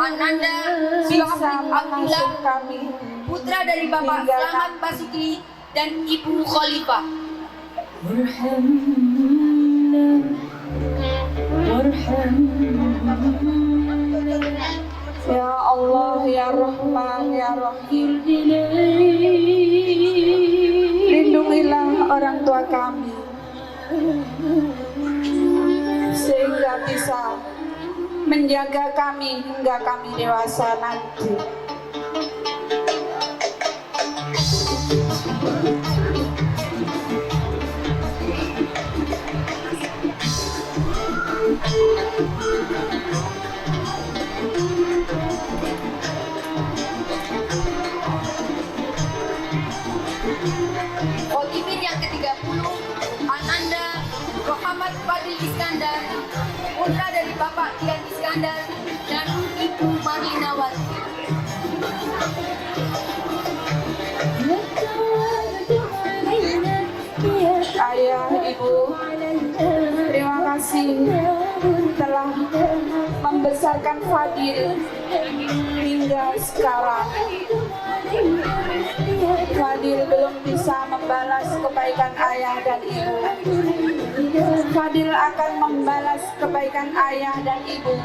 Ananda Bisa Syafri Abdullah, mengasuh kami putra dari Bapak hingga Selamat Basuki dan Ibu Khalifah. Ya Allah, ya Rahman, ya Rahim, lindungilah orang tua kami sehingga bisa menjaga kami hingga kami dewasa nanti. Khotimin yang ke-30, Ananda Muhammad Fadil Iskandar, putra dari Bapak Tian Iskandar dan Ibu Marinawati. Ayah, Ibu, terima kasih telah membesarkan Fadil hingga sekarang. Fadil belum bisa membalas kebaikan ayah dan ibu. Fadil akan membalas kebaikan ayah dan ibu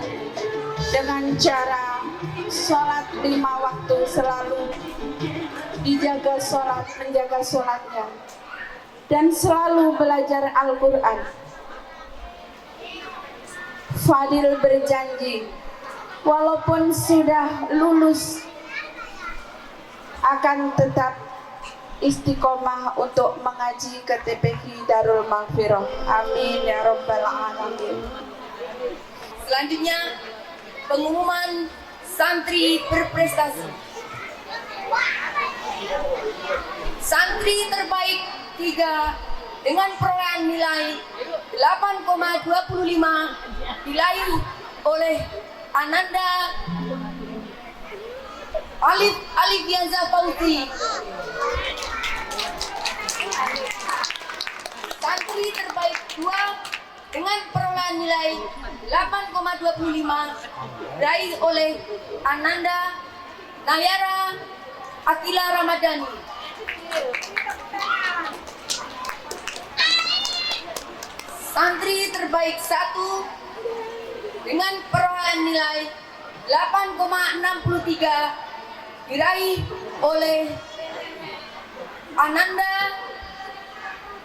dengan cara sholat 5 waktu, selalu dijaga sholat, menjaga sholatnya, dan selalu belajar Al-Quran. Fadil berjanji walaupun sudah lulus akan tetap istiqomah untuk mengaji ke TPQ Darul Maghfirah. Amin ya Rabbal Alamin. Selanjutnya, pengumuman santri berprestasi. Santri terbaik 3 dengan perolehan nilai 8,25 diraih oleh Ananda Alifianza Fauzi. Santri terbaik 2 dengan perolehan nilai 8,25 diraih oleh Ananda Nayara Akila Ramadhani. Santri terbaik 1 dengan perolehan nilai 8,63 diraih oleh Ananda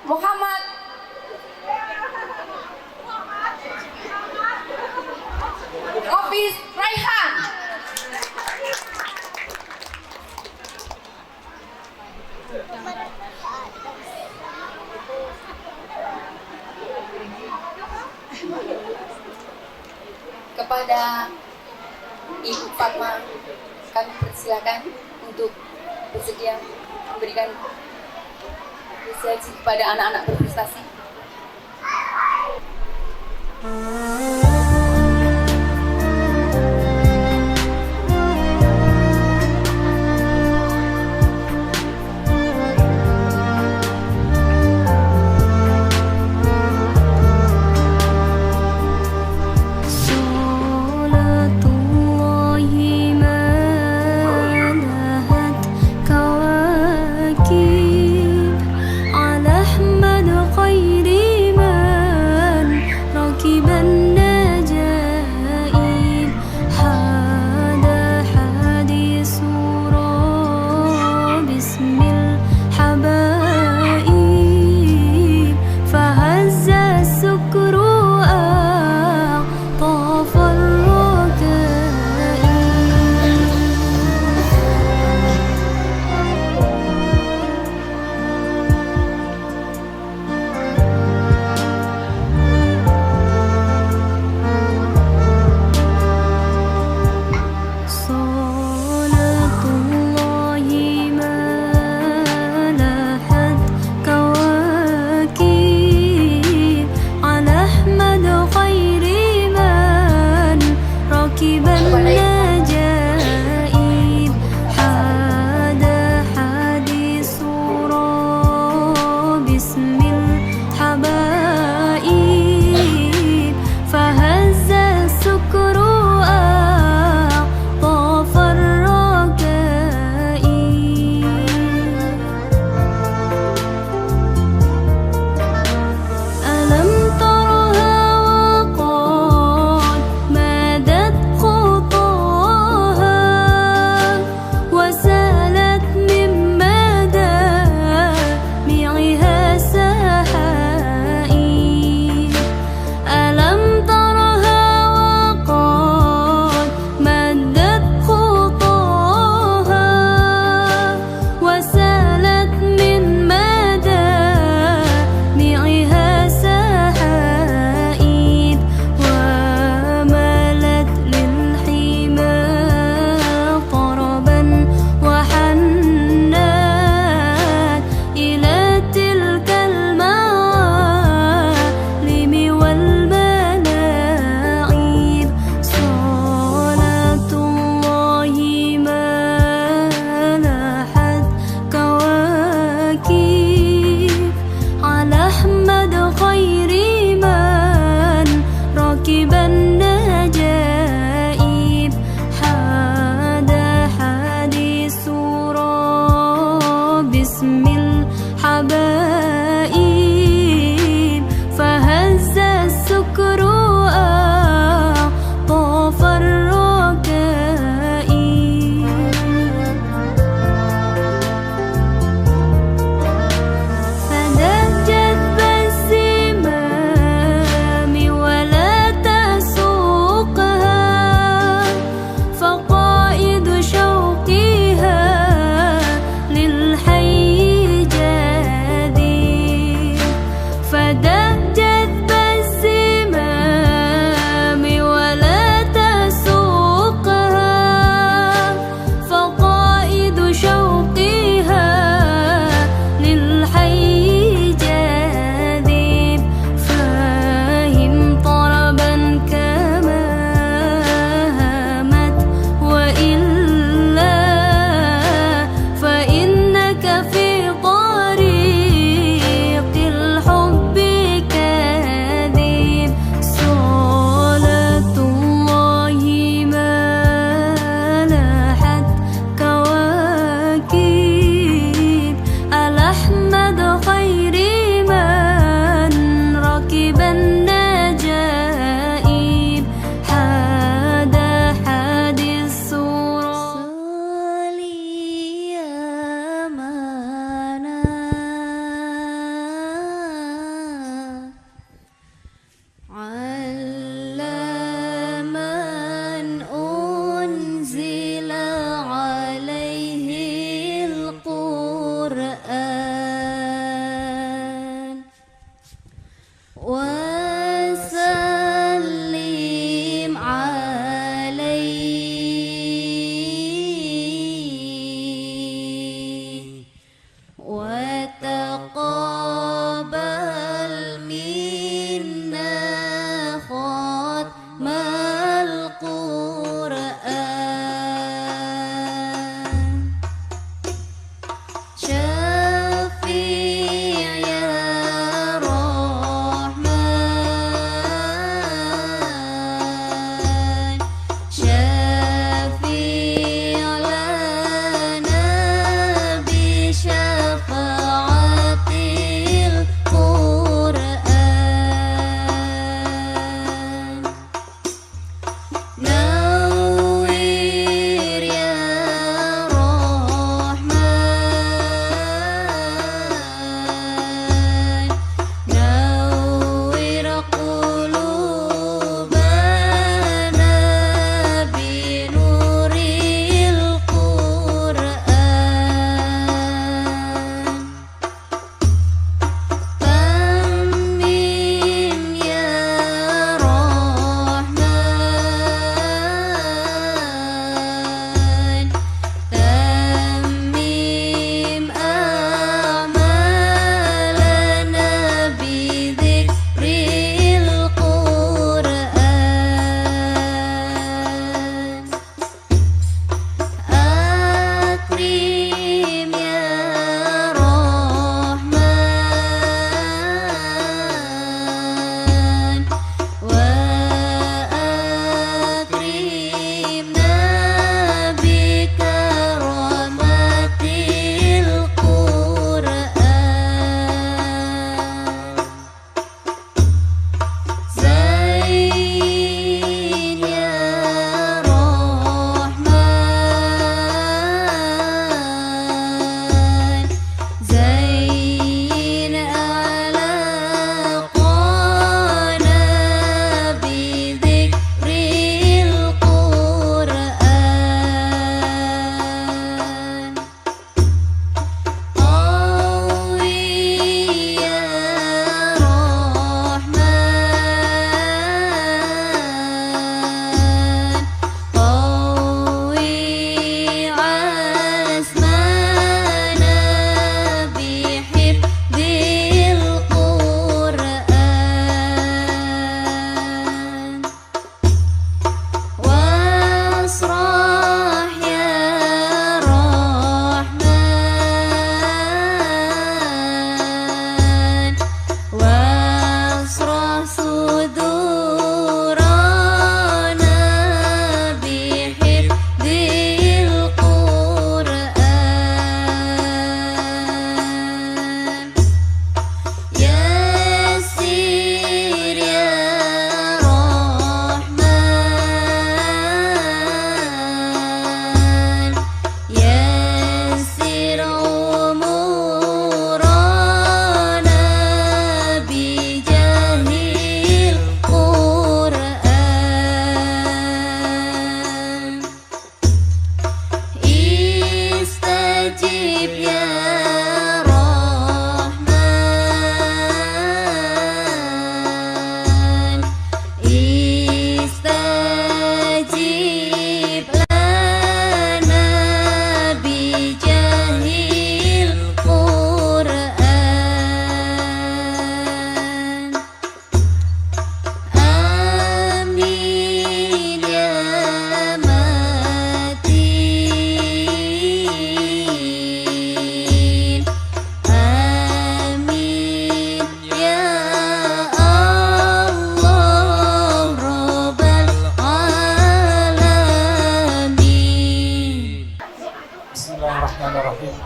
Muhammad Hafiz Raihan. Kepada Ibu Fatma, kami persilakan untuk bersedia memberikan apresiasi kepada anak-anak berprestasi. كواكب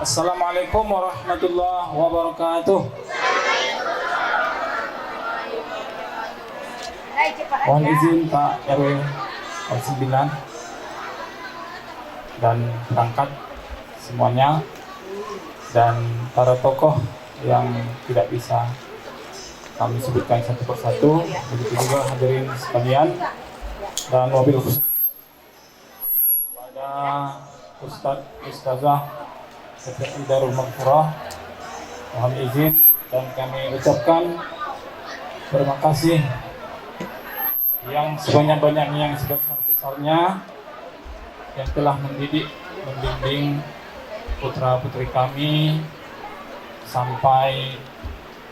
Assalamualaikum warahmatullahi wabarakatuh. Mohon izin Pak RW 9 dan perangkat semuanya dan para tokoh yang tidak bisa kami sebutkan satu persatu. Begitu juga hadirin sekalian, dan mobil khusus pada Ustadz Ustazah seperti Darul Maghfirah, mohon izin dan kami ucapkan terima kasih yang sebanyak-banyaknya, yang sebesar-besarnya yang telah mendidik, membimbing putra-putri kami sampai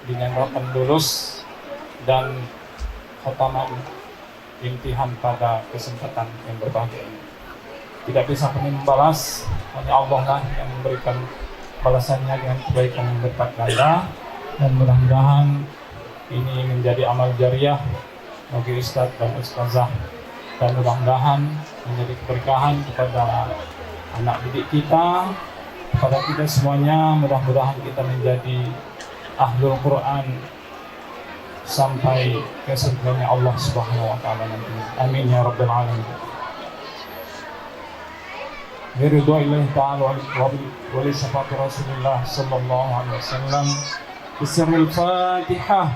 dinyatakan lulus dan khataman imtihan pada kesempatan yang berbahagia ini. Tidak bisa kami membalas, hanya Allah lah yang memberikan balasannya dengan kebaikan yang berlipat ganda, dan mudah-mudahan ini menjadi amal jariah bagi Ustadz dan Ustazah, dan mudah-mudahan menjadi keberkahan kepada anak didik kita, kepada kita semuanya. Mudah-mudahan kita menjadi ahlul Quran sampai ke surganya Allah Subhanahu wa taala nanti. Amin ya rabbal alamin. Biridha Allah ta'ala wa li syafaati Rasulillah sallallahu alaihi wasallam. Bismil Fatihah.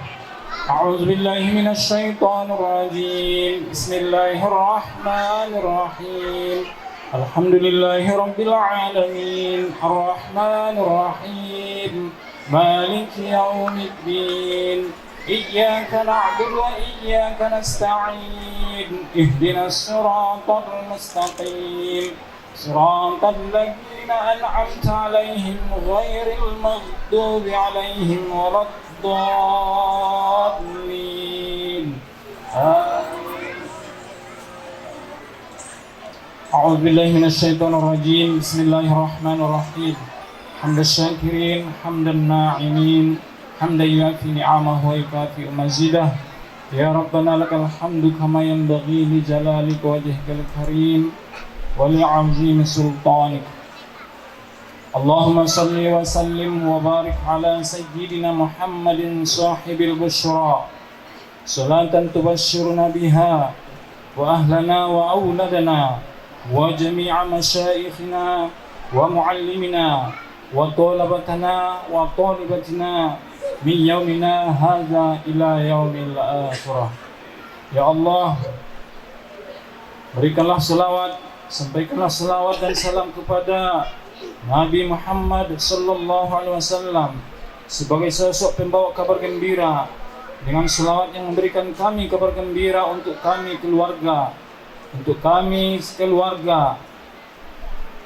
A'udzu billahi minasy syaithanir rajim. Bismillahir rahmanir rahim. Alhamdulillahi rabbil alamin. Arrahmanir rahim. Maliki yaumiddin. Iyyaka na'budu wa iyyaka nasta'in. Ihdinas siratal mustaqim. Siratal ladzina an'amta 'alaihim ghairil maghdubi 'alaihim waladdallin. A'udzu billahi minasy syaithanir rajim. Bismillahirrahmanirrahim. Hamdan syakirin, hamdan na'imin, hamdan yuafi ni'amahu wa yukafi mazidah. Ya Rabbana lakal hamdu kama yanbaghi li jalalika wajhikal karim wa li 'azimi sultanik. Allahumma salli wa sallim wa barik ala sayyidina Muhammadin sahibil busyra. Salatan tubashshiruna biha wa ahlana wa auladana wa jami'a masyayikhina wa muallimina wa talabatana wa talibatina min yaumina hadza ila yaumil akhirah. Ya Allah, berikanlah selawat, sampaikanlah selawat dan salam kepada Nabi Muhammad sallallahu alaihi wasallam sebagai sosok pembawa kabar gembira, dengan selawat yang memberikan kami kabar gembira untuk kami keluarga, untuk kami sekeluarga.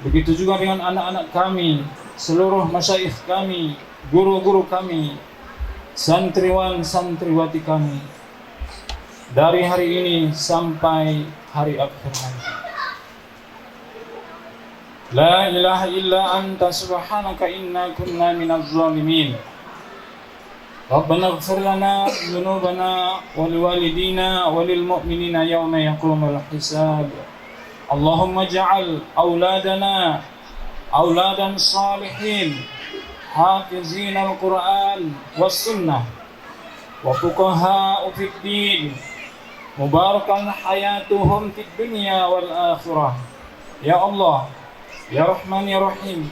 Begitu juga dengan anak-anak kami, seluruh masyayikh kami, guru-guru kami, santriwan santriwati kami, dari hari ini sampai hari akhir nanti. La ilaha illa anta subhanaka inna kunna minaz zalimin. Rabbana ighfir lana dhunubana wa liwalidina wa lil mu'minina yawma yaqumul hisab. Allahumma ja'al auladana auladan salihin, hafizin al-Quran was sunnah, wa fuqaha fid din, mubarakan hayatuhum fid dunya wal akhirah. Ya Allah, ya Rahman ya Rahim,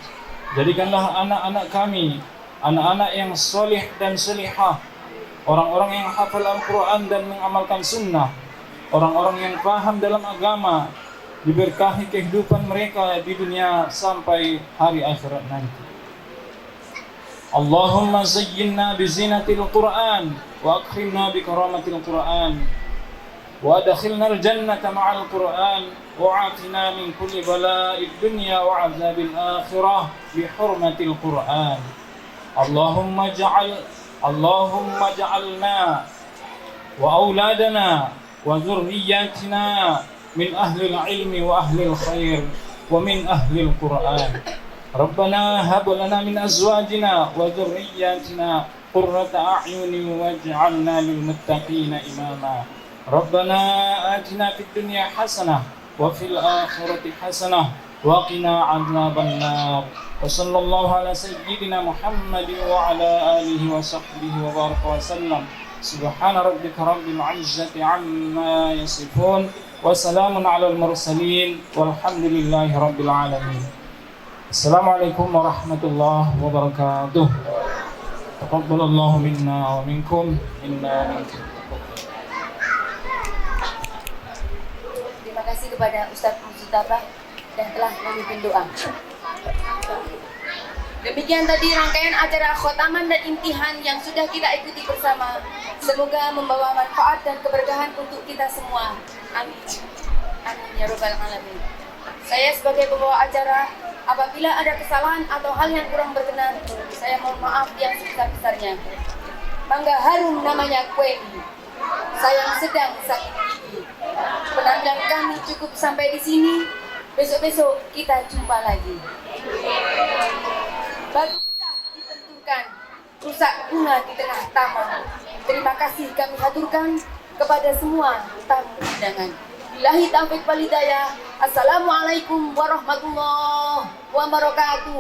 jadikanlah anak-anak kami anak-anak yang solih dan solihah, orang-orang yang hafal Al-Quran dan mengamalkan sunnah, orang-orang yang paham dalam agama, diberkahi kehidupan mereka di dunia sampai hari akhirat nanti. Allahumma zayyinna bizinatil Quran wa akrimna bikaramatil Quran wa adkhilna al-jannata ma'al Quran wa atina min kulli bala'id dunya wa 'adzabil akhirah bi hurmatil Quran. Allahumma ja'alna wa auladana wa dhurriyyatina min ahlil ilmi wa ahlil khair wa min ahlil Quran. Rabbana hab lana min azwajina wa dhurriyyatina qurrata a'yunin waj'alna lil muttaqina imama. Rabbana atina fid dunya hasanah wa fil akhirati hasanah wa qina 'adzabannar. Wa sallallahu ala sayyidina Muhammadin wa ala alihi wa sahbihi wa baraka wa sallam. Subhana rabbika rabbil 'izzati 'amma yasifun wa salamun 'alal mursalin walhamdulillahi rabbil alamin. Assalamualaikum warahmatullahi wabarakatuh. Taqabbalallahu minna wa minkum. Inna minkum. Terima kasih kepada Ustadz Mustafa yang telah memimpin doa. Demikian tadi rangkaian acara khotaman dan imtihan yang sudah kita ikuti bersama. Semoga membawa manfaat dan keberkahan untuk kita semua. Amin. Amin ya rabbal alamin. Saya sebagai pembawa acara, apabila ada kesalahan atau hal yang kurang berkenan, saya mohon maaf yang sebesar-besarnya. Mangga harum namanya kue ini. Sayang sedang sakit gigi. Penampilan kami cukup sampai di sini. Besok-besok kita jumpa lagi. Batu pecah ditentukan, rusak bunga di tengah taman. Terima kasih kami haturkan kepada semua tamu undangan. Billahi taufiq wal hidayah. Assalamualaikum warahmatullahi wabarakatuh.